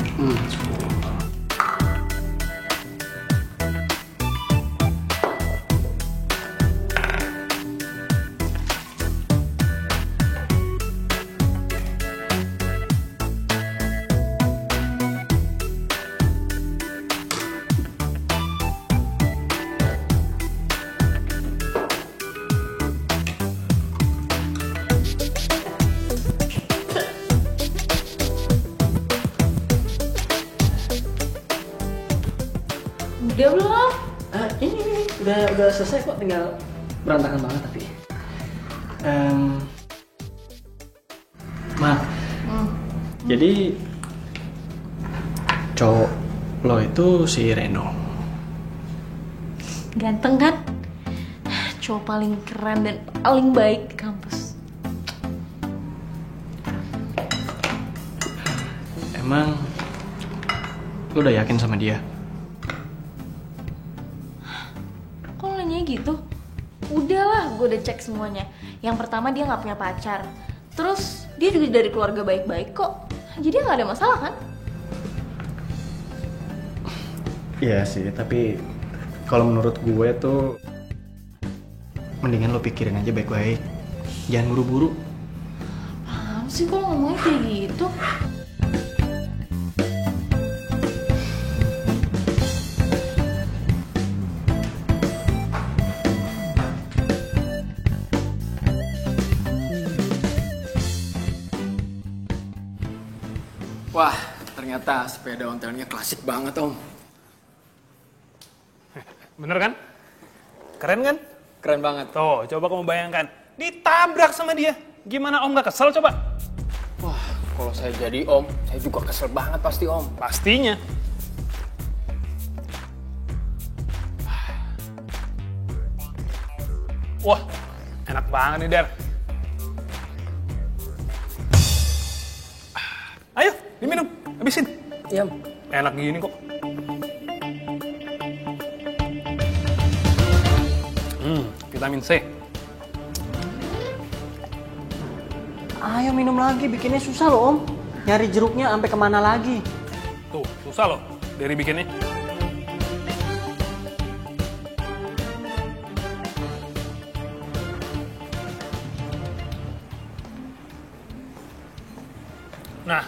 Udah belum? Ini udah selesai kok, tinggal berantakan banget tapi. Jadi cowok lo itu si Reno. Ganteng kan? Cowok paling keren dan paling baik di kampus. Emang lo udah yakin sama dia? Kok lo nanya gitu? Udahlah, gue udah cek semuanya. Yang pertama dia nggak punya pacar. Terus dia juga dari keluarga baik-baik kok. Jadi nggak ada masalah kan? Iya sih, tapi kalau menurut gue tuh mendingan lo pikirin aja baik-baik. Jangan buru-buru. Apaan sih kok lo ngomongnya kayak gitu? Wah, ternyata sepeda ontelnya klasik banget, Om. Bener kan? Keren kan? Keren banget. Tuh, coba kamu bayangkan. Ditabrak sama dia. Gimana Om gak kesel coba? Wah, kalau saya jadi Om, saya juga kesel banget pasti, Om. Pastinya. Wah, enak banget nih, Der. Ayo, diminum. Habisin. Iya. Enak gini kok. Vitamin C. Ayo minum lagi, bikinnya susah loh Om. Nyari jeruknya sampai kemana lagi? Tuh, susah loh dari bikinnya. Nah,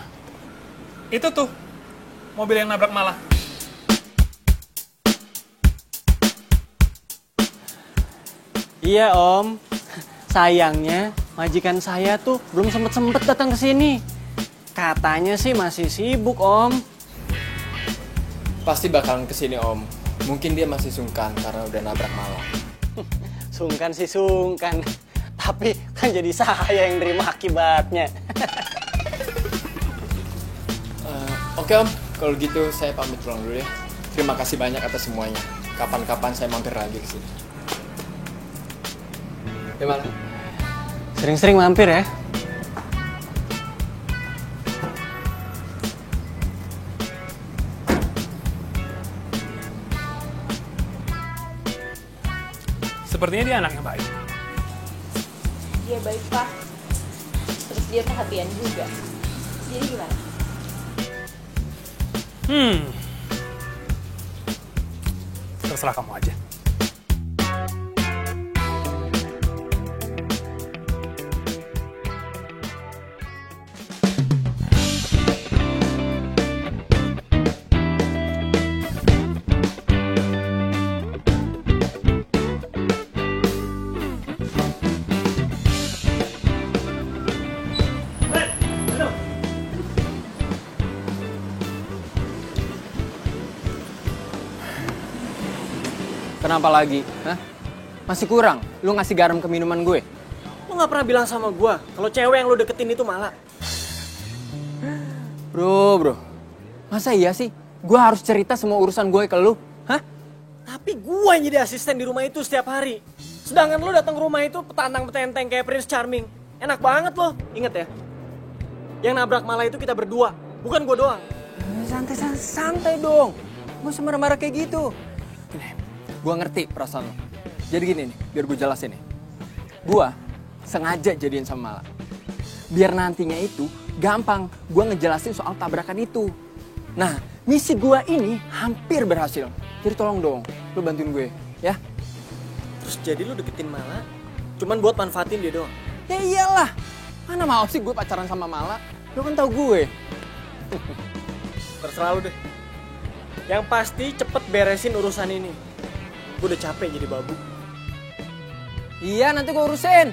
itu tuh mobil yang nabrak Mala. Iya Om, sayangnya majikan saya tuh belum sempet datang ke sini. Katanya sih masih sibuk Om. Pasti bakalan kesini, Om. Mungkin dia masih sungkan karena udah nabrak Mala. Sungkan sih sungkan, tapi kan jadi saya yang nerima akibatnya. Oke Om, kalau gitu saya pamit pulang dulu ya. Terima kasih banyak atas semuanya. Kapan-kapan saya mampir lagi ke sini. Gimana? Sering-sering mampir ya. Sepertinya dia anak yang baik. Dia baik, Pak. Terus dia perhatian juga. Jadi gimana? Terserah kamu aja. Kenapa lagi? Hah? Masih kurang? Lu ngasih garam ke minuman gue? Lu gak pernah bilang sama gue kalau cewek yang lu deketin itu malah. Bro, masa iya sih? Gue harus cerita semua urusan gue ke lu? Hah? Tapi gue yang jadi asisten di rumah itu setiap hari. Sedangkan lu datang ke rumah itu petantang-petenteng kayak Prince Charming. Enak banget loh. Ingat ya, yang nabrak malah itu kita berdua, bukan gue doang. Santai dong. Gak usah marah-marah kayak gitu. Gue ngerti perasaan lo. Jadi gini nih, biar gue jelasin nih. Gue sengaja jadian sama Mala. Biar nantinya itu gampang gue ngejelasin soal tabrakan itu. Nah, misi gue ini hampir berhasil. Jadi tolong dong, lo bantuin gue, ya. Terus jadi lu deketin Mala cuman buat manfaatin dia doang? Ya iyalah, mana mau sih gue pacaran sama Mala? Lo kan tau gue. Terserah lu deh. Yang pasti cepet beresin urusan ini. Gue udah capek jadi babu. Iya, nanti gue urusin.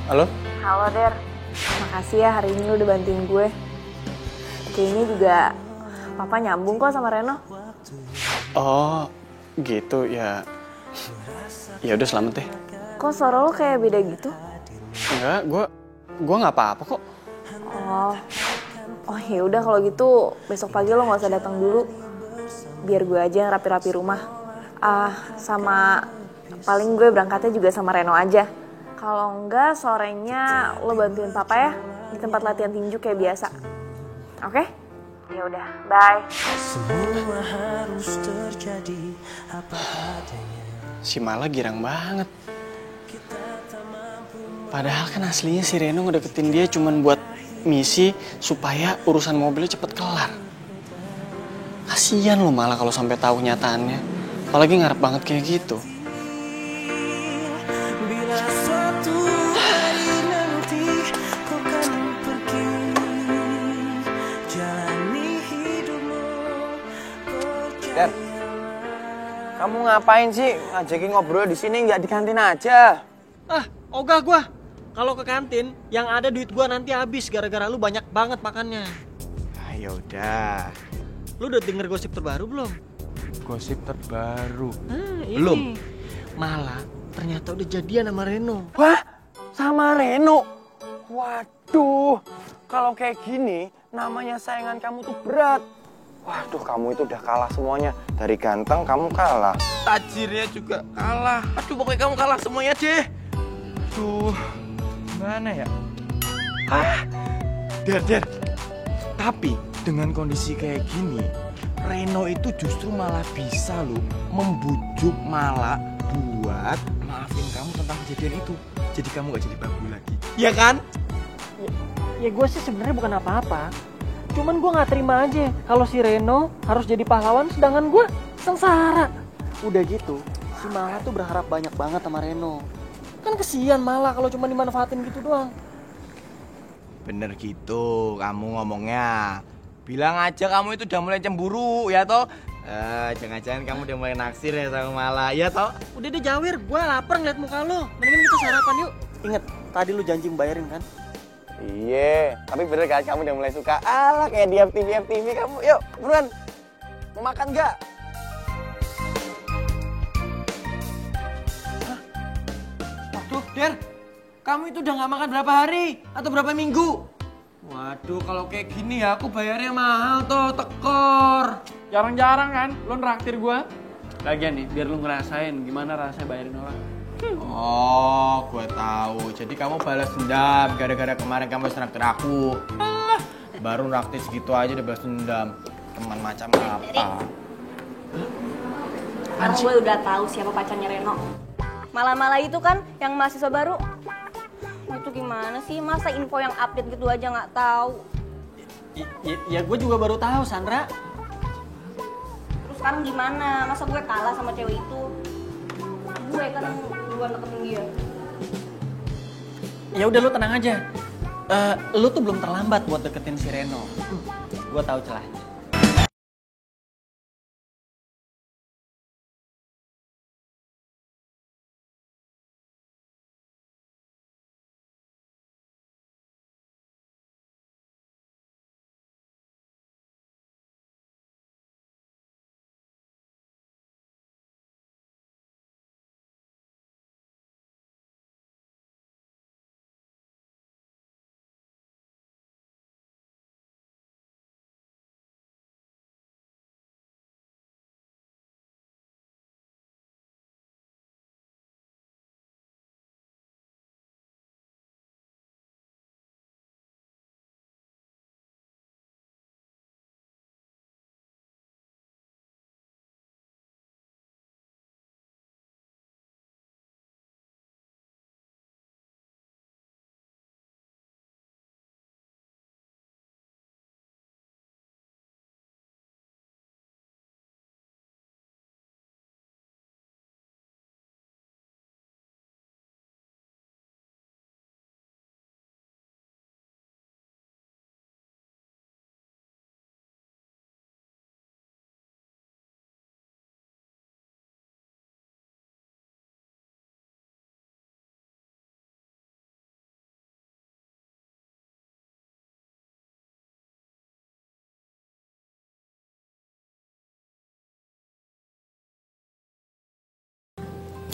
Halo? Halo Der, makasih ya hari ini lu udah bantuin gue. Kayaknya juga Papa nyambung kok sama Reno. Oh, gitu ya. Ya udah selamat deh. Kok suara lo kayak beda gitu? Enggak, gua nggak apa-apa kok. Oh ya udah kalau gitu besok pagi lo nggak usah datang dulu. Biar gue aja yang rapi-rapi rumah. Sama paling gue berangkatnya juga sama Reno aja. Kalau enggak sorenya lo bantuin Papa ya di tempat latihan tinju kayak biasa. Oke? Ya udah, bye. Semua harus terjadi apa adanya. Si Mala girang banget. Padahal kan aslinya si Reno ngedeketin dia cuman buat misi supaya urusan mobilnya cepet kelar. Kasian lo Mala kalau sampai tahu nyataannya. Apalagi ngarep banget kayak gitu. Bila suatu hari nanti kau kan pergi, jalani hidupmu Dan, kamu ngapain sih ngajakin ngobrol di sini nggak di kantin aja? Ogah gua. Kalau ke kantin, yang ada duit gua nanti habis gara-gara lu banyak banget makannya. Ya udah. Lu udah denger gosip terbaru belum? Gosip terbaru. Ini. Belum. Malah ternyata udah jadian sama Reno. Wah, sama Reno. Waduh, kalau kayak gini namanya saingan kamu tuh berat. Waduh, kamu itu udah kalah semuanya. Dari ganteng kamu kalah. Tajirnya juga kalah. Aduh, pokoknya kamu kalah semuanya deh. Aduh, gimana ya? Der. Tapi dengan kondisi kayak gini, Reno itu justru malah bisa loh membujuk Mala buat maafin kamu tentang kejadian itu. Jadi kamu gak jadi babu lagi. Iya kan? Ya gue sih sebenarnya bukan apa-apa. Cuman gue nggak terima aja kalau si Reno harus jadi pahlawan sedangkan gue sengsara. Udah gitu, si Mala tuh berharap banyak banget sama Reno. Kan kesian Mala kalau cuma dimanfaatin gitu doang. Bener gitu kamu ngomongnya. Bilang aja kamu itu udah mulai cemburu ya toh. Jangan-jangan kamu udah mulai naksir ya sama Mala ya toh. Udah deh Jawir, gue lapar ngeliat muka lo. Mendingan kita sarapan yuk. Ingat, tadi lu janji membayarin kan? Iya, tapi bener kan kamu udah mulai suka. Alah kayak di FTV kamu. Yuk, buruan. Mau makan gak? Waduh, Der. Kamu itu udah gak makan berapa hari? Atau berapa minggu? Waduh, kalau kayak gini ya aku bayarnya mahal tuh, tekor. Jarang-jarang kan lo nraktir gue. Lagian nih, biar lo ngerasain gimana rasanya bayarin orang. Oh, gue tahu. Jadi kamu balas dendam gara-gara kemarin kamu nraktir aku. Baru nraktir segitu aja udah balas dendam. Teman macam apa? Sekarang gue udah tahu siapa pacarnya Reno. Mala-mala itu kan yang mahasiswa baru. Itu gimana sih? Masa info yang update gitu aja nggak tahu? Ya gue juga baru tahu, Sandra. Terus sekarang gimana? Masa gue kalah sama cewek itu? Gue kan duluan deketin dia. Ya udah lu tenang aja. Lu tuh belum terlambat buat deketin si Reno. Gue tahu celahnya.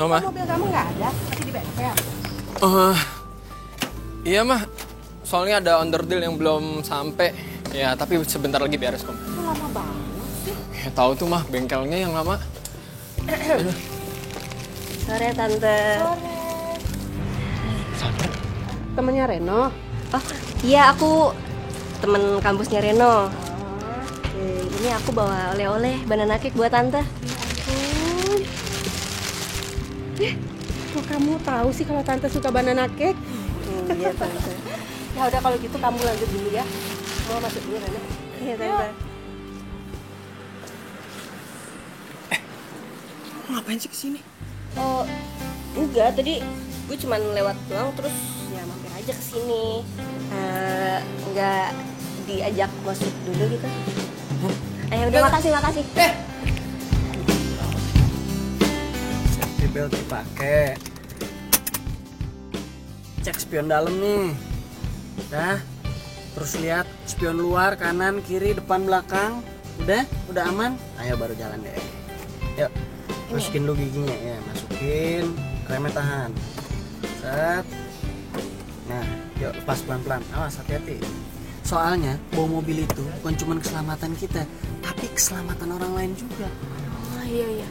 Mah. Mobil kamu nggak ada, masih di bengkel. Iya mah, soalnya ada underdeal yang belum sampai. Ya tapi sebentar lagi beres kok. Itu lama banget sih. Ya tahu tuh mah bengkelnya yang lama. Sore tante. Sore. Temennya Reno. Oh iya aku temen kampusnya Reno. Ini aku bawa oleh-oleh banana cake buat tante. Kok kamu tahu sih kalau tante suka banana cake? Iya tante. Ya udah kalau gitu kamu lanjut dulu ya. Mau masuk dulu Reno. Iya tante. Ngapain sih kesini? Oh enggak, tadi gue cuman lewat doang terus ya mampir aja kesini. Enggak diajak masuk dulu gitu. Ayo udah makasih. Safety belt dipakai. Cek spion dalam nih. Udah. Terus lihat spion luar, kanan, kiri, depan, belakang. Udah aman. Ayo baru jalan deh. Yuk. Masukin dulu giginya ya, masukin. Remnya tahan. Set. Nah, yuk lepas pelan-pelan. Awas hati-hati. Soalnya bawa mobil itu bukan cuma keselamatan kita, tapi keselamatan orang lain juga. Oh iya.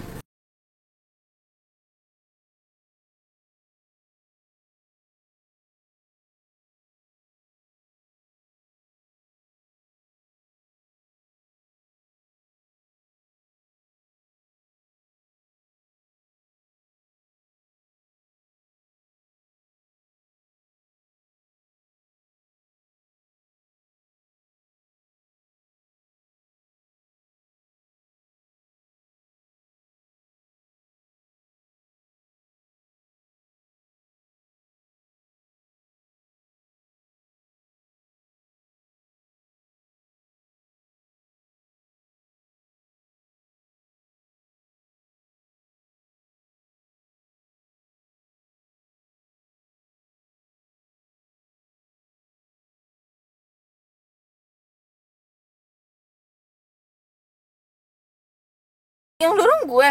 Yang dorong gue.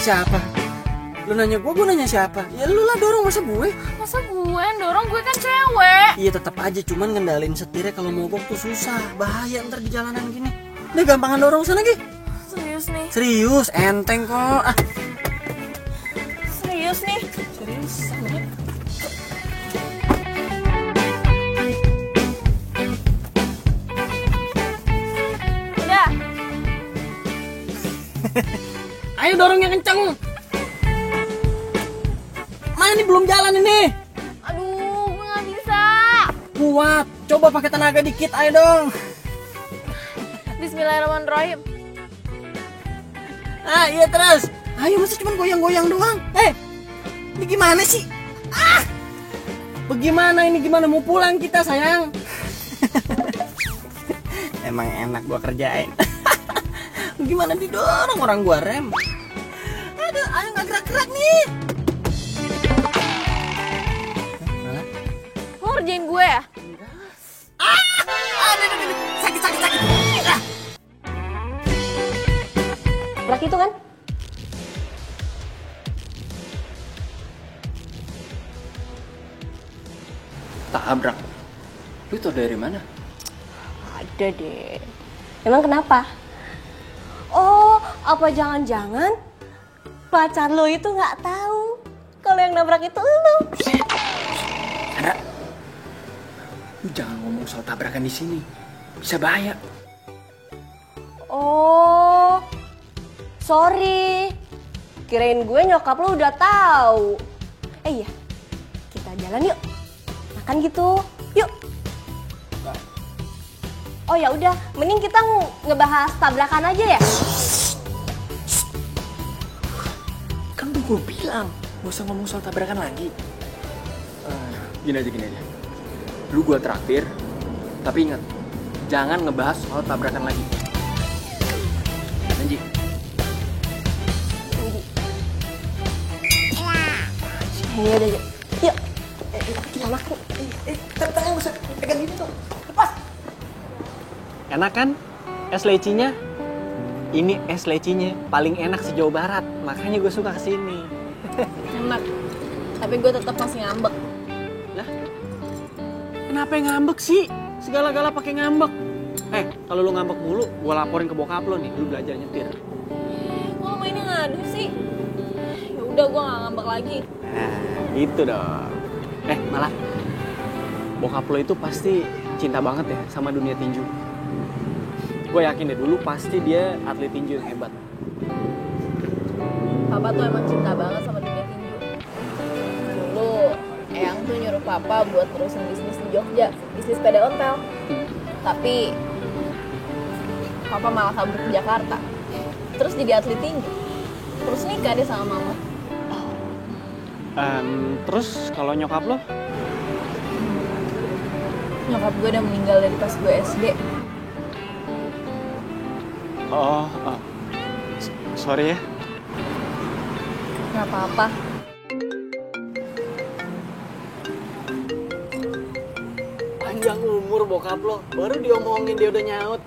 Siapa? Lu nanya gue nanya siapa? Ya lu lah dorong, masa gue? Masa gue yang dorong, gue kan cewek. Iya tetap aja, cuman ngendalin setirnya kalau mogok tuh susah. Bahaya ntar di jalanan gini. Udah gampangan dorong sana, Gi. Serius nih. Serius, enteng kok. Serius nih. Serius. Udah. Ayo dorong yang kenceng. Mana ini belum jalan ini. Aduh, gue gak bisa. Kuat, coba pakai tenaga dikit, ayo dong. Bismillahirrahmanirrahim. Ah iya terus. Ayo masa cuma goyang-goyang doang. Ini gimana sih? Bagaimana ini, gimana mau pulang kita sayang? Emang enak gua kerjain. Gimana didorong orang gua rem. Aduh, ayo nggak gerak-gerak nih. Lo ngerjain gue ya? Aduh, sakit. Berak itu kan? Tabrak. Lu tau dari mana? Ada deh. Emang kenapa? Oh, apa jangan-jangan pacar lo itu nggak tahu kalau yang nabrak itu lo? Sandra, lu jangan ngomong soal tabrakan di sini. Bisa bahaya. Oh, sorry. Kirain gue nyokap lo udah tahu. Iya, kita jalan yuk. Makan gitu, yuk. Oh ya udah, mending kita ngebahas tabrakan aja ya. Kan udah gue bilang, gak usah ngomong soal tabrakan lagi. Gini aja. Lu gue traktir, tapi ingat, jangan ngebahas soal tabrakan lagi. Janji. Ini udah, yuk. Kita makan. Tangan bisa pegang gini tuh. Lepas. Enak kan es lecinya? Ini es lecinya paling enak se-Jawa Barat. Makanya gue suka kesini. Enak. Tapi gue tetap masih ngambek. Lah? Kenapa yang ngambek sih? Segala-gala pakai ngambek. Kalau lu ngambek mulu, gue laporin ke bokap lo nih. Lu belajar nyetir. Kok lo mainnya ngadu sih? Ya udah, gue gak ngambek lagi. Nah, gitu dong. Malah bokap lo itu pasti cinta banget ya sama dunia tinju. Gue yakin deh, dulu pasti dia atlet tinju yang hebat. Papa tuh emang cinta banget sama dunia tinju. Dulu Eyang tuh nyuruh Papa buat terusin bisnis di Jogja, bisnis sepeda ontel. Tapi Papa malah kabur ke Jakarta. Terus jadi atlet tinju. Terus nikah dia sama Mama. Terus kalau nyokap lo? Nyokap gue udah meninggal dari pas gue SD. Sorry ya. Gak apa-apa. Panjang umur bokap lo, baru diomongin dia udah nyaut.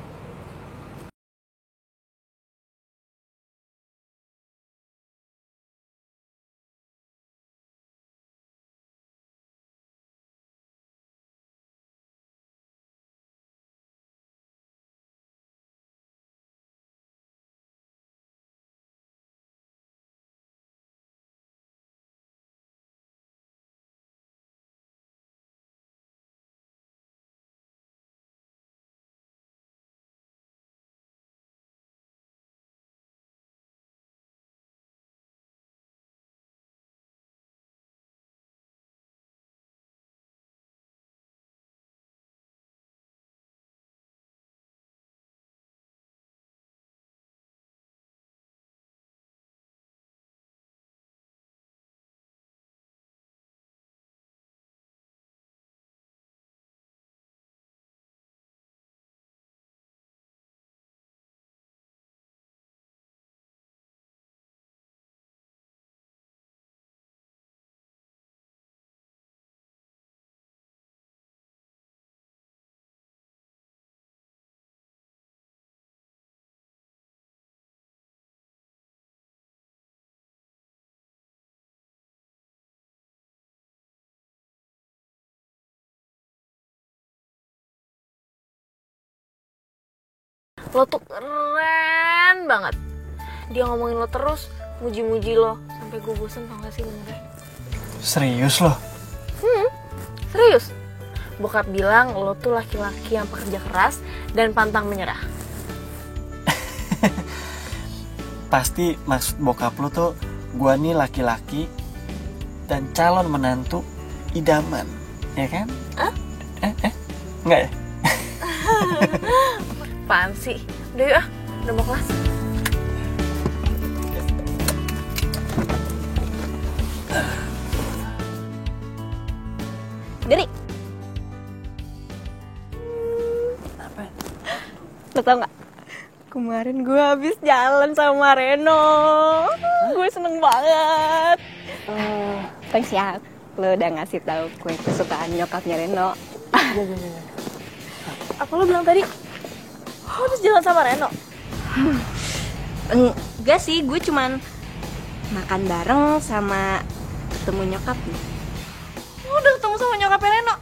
Lo tuh keren banget. Dia ngomongin lo terus, muji-muji lo. Sampai gue bosen, tau gak sih bener? Serius lo? Serius. Bokap bilang lo tuh laki-laki yang pekerja keras dan pantang menyerah. Pasti maksud bokap lo tuh gua nih laki-laki dan calon menantu idaman, ya kan? Enggak ya? Apaan sih? Udah yuk udah mau kelas. Lo tau gak? Kemarin gue habis jalan sama Reno. Gue seneng banget. Thanks ya, lo udah ngasih tahu kue kesukaan nyokapnya Reno. Apa lo bilang tadi? Lo habis jalan sama Reno? Enggak sih, gue cuman makan bareng sama ketemu nyokapnya. Lo udah ketemu sama nyokapnya Reno?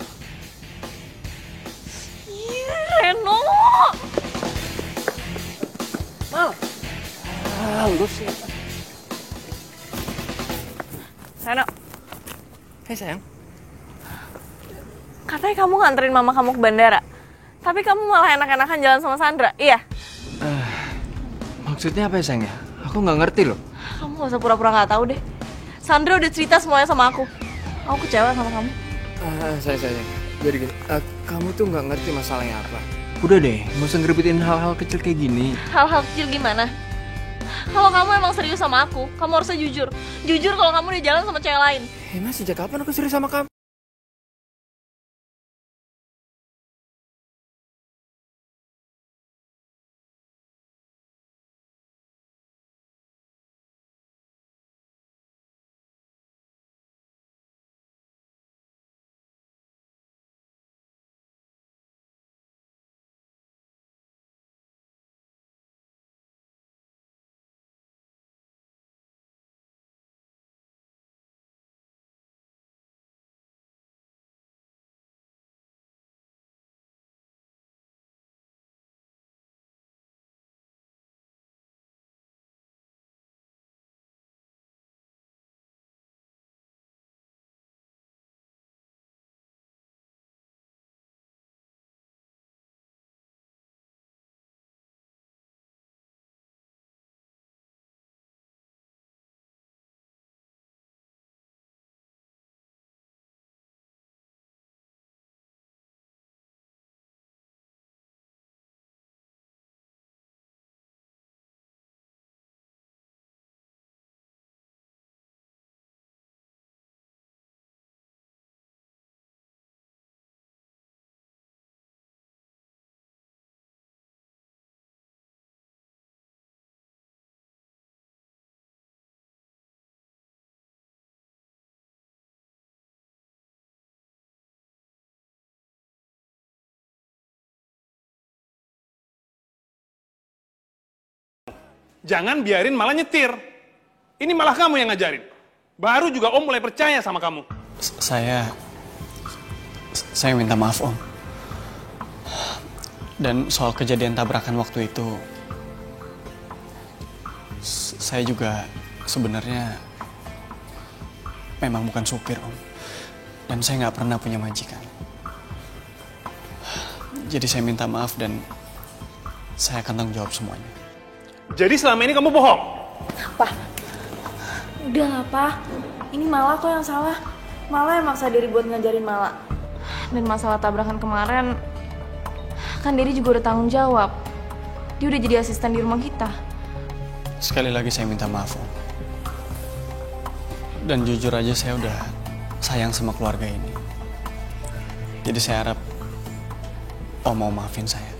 Iya, Reno. Mal. Lu sih. Reno, Hei sayang. katanya kamu nganterin mama kamu ke bandara. Tapi kamu malah enak-enakan jalan sama Sandra, iya? Maksudnya apa ya sayang ya? Aku nggak ngerti loh. Kamu gak usah pura-pura gak tahu deh. Sandra udah cerita semuanya sama aku. Aku kecewa sama kamu. Sayang. Jadi gini, kamu tuh nggak ngerti masalahnya apa. Udah deh, nggak usah ngerebutin hal-hal kecil kayak gini. Hal-hal kecil gimana? Kalau kamu emang serius sama aku, kamu harusnya jujur. Jujur kalau kamu udah jalan sama cewek lain. Mas, sejak kapan aku serius sama kamu? Jangan biarin malah nyetir. Ini malah kamu yang ngajarin. Baru juga Om mulai percaya sama kamu. Saya minta maaf Om. Dan soal kejadian tabrakan waktu itu, saya juga sebenarnya memang bukan supir Om. Dan saya nggak pernah punya majikan. Jadi saya minta maaf dan saya akan tanggung jawab semuanya. Jadi selama ini kamu bohong? Apa? Udah lah, Pak. Ini Mala kok yang salah. Mala yang maksa diri buat ngajarin Mala. Dan masalah tabrakan kemarin, kan Dedi juga udah tanggung jawab. Dia udah jadi asisten di rumah kita. Sekali lagi saya minta maaf Om. Dan jujur aja saya udah sayang sama keluarga ini. Jadi saya harap Om mau maafin saya.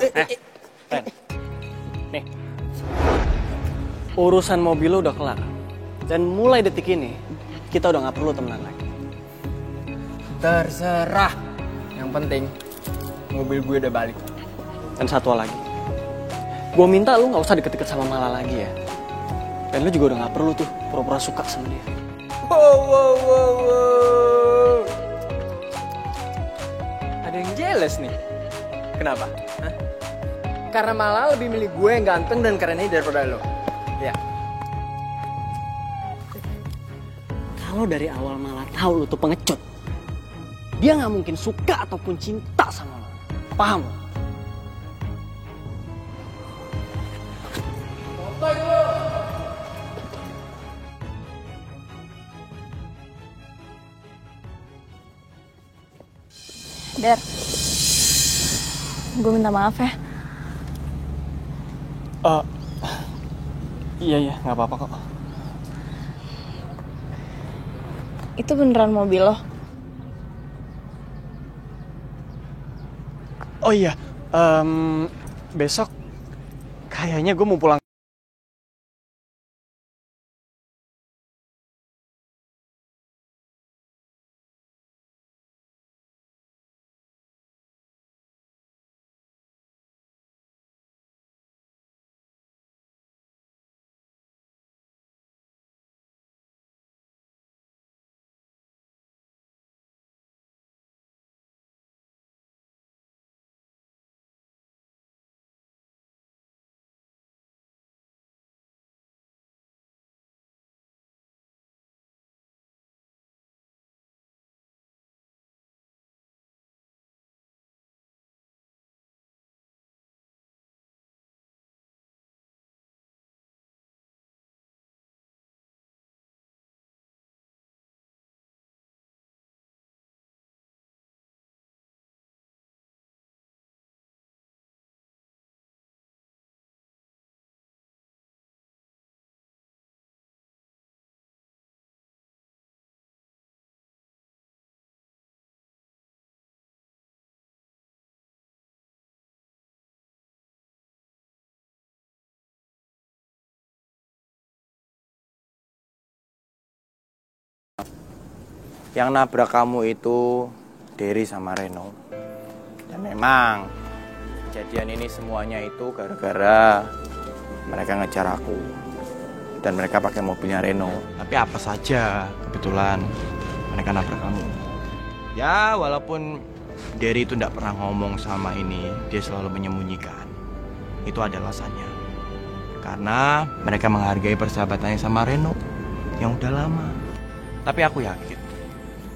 Ren, nih, urusan mobil lo udah kelar. Dan mulai detik ini, kita udah gak perlu temenan lagi. Terserah. Yang penting, mobil gue udah balik. Dan satu lagi, gue minta lu gak usah deket-deket sama Mala lagi ya. Dan lu juga udah gak perlu tuh pura-pura suka sama dia. Wow. Ada yang jealous nih. Kenapa? Hah? Karena malah lebih milih gue yang ganteng dan keren ini daripada lo. Ya. Kalau dari awal malah tahu lu tuh pengecut, dia nggak mungkin suka ataupun cinta sama lo. Paham? Der, gue minta maaf ya. Iya, nggak apa-apa kok. Itu beneran mobil lo? Oh iya, besok kayaknya gue mau pulang. Yang nabrak kamu itu Derry sama Reno. Dan memang kejadian ini semuanya itu gara-gara mereka ngejar aku. Dan mereka pakai mobilnya Reno. Tapi apa saja kebetulan mereka nabrak kamu. Ya walaupun Derry itu tidak pernah ngomong sama ini, dia selalu menyembunyikan. Itu ada alasannya. Karena mereka menghargai persahabatannya sama Reno yang udah lama. Tapi aku yakin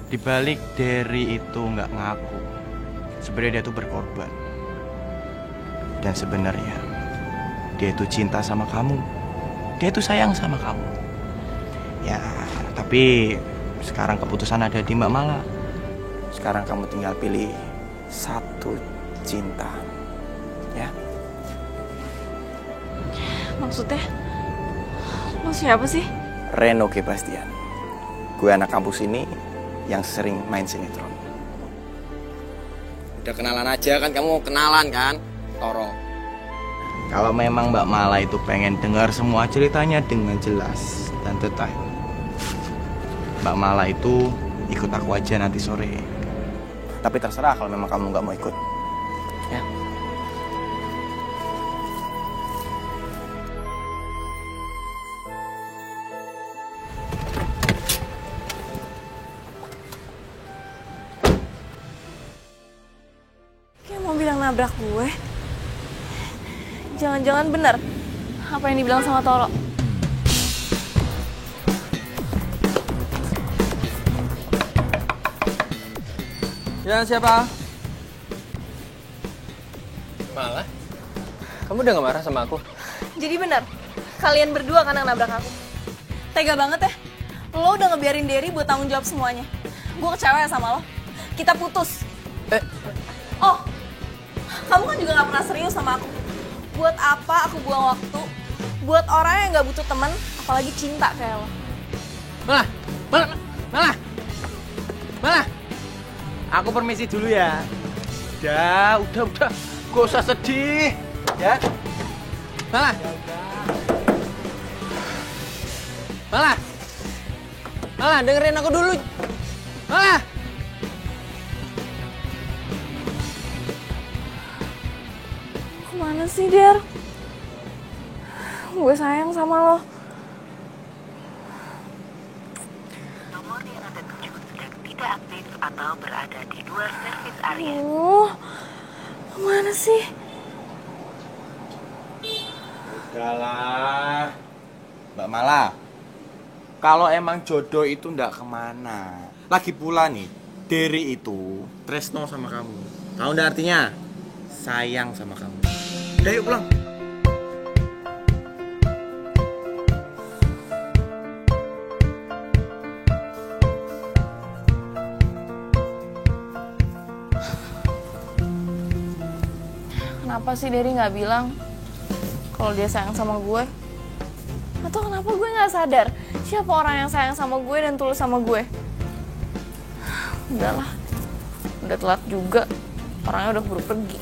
di balik Derry itu nggak ngaku, sebenarnya dia tuh berkorban. Dan sebenarnya dia itu cinta sama kamu, dia itu sayang sama kamu. Ya, tapi sekarang keputusan ada di Mbak Mala. Sekarang kamu tinggal pilih satu cinta, ya. Maksudnya, lo siapa sih? Reno K. Bastian. Gue anak kampus ini yang sering main sinetron. Udah kenalan aja kan, kamu kenalan kan? Toro. Kalau memang Mbak Mala itu pengen dengar semua ceritanya dengan jelas dan detail, Mbak Mala itu ikut aku aja nanti sore. Tapi terserah kalau memang kamu nggak mau ikut. Ya. Kayak mobil yang nabrak gue. Jangan-jangan benar apa yang dibilang sama Toro. Ya, siapa? Malah? Kamu udah gak marah sama aku? Jadi benar, kalian berdua kan yang nabrak aku. Tega banget ya. Lo udah ngebiarin Derry buat tanggung jawab semuanya. Gue kecewa ya sama lo. Kita putus. Oh, kamu kan juga gak pernah serius sama aku. Buat apa aku buang waktu buat orang yang gak butuh teman, apalagi cinta kayak lo. Malah! Aku permisi dulu ya. Udah. Gak usah sedih. Ya. Malah, dengerin aku dulu. Malah. Kemana sih, Der? Gue sayang sama lo. Nomor yang Anda tuju sedang tidak aktif atau berada di luar servis area. Kemana sih? Udahlah, Mbak Mala. Kalau emang jodoh itu ndak kemana. Lagi pula nih, Derry itu tresno sama kamu. Tahu ndak artinya? Sayang sama kamu. Udah yuk pulang. Kenapa sih Derry nggak bilang kalau dia sayang sama gue? Atau kenapa gue nggak sadar siapa orang yang sayang sama gue dan tulus sama gue? Udahlah, udah telat juga. Orangnya udah keburu pergi.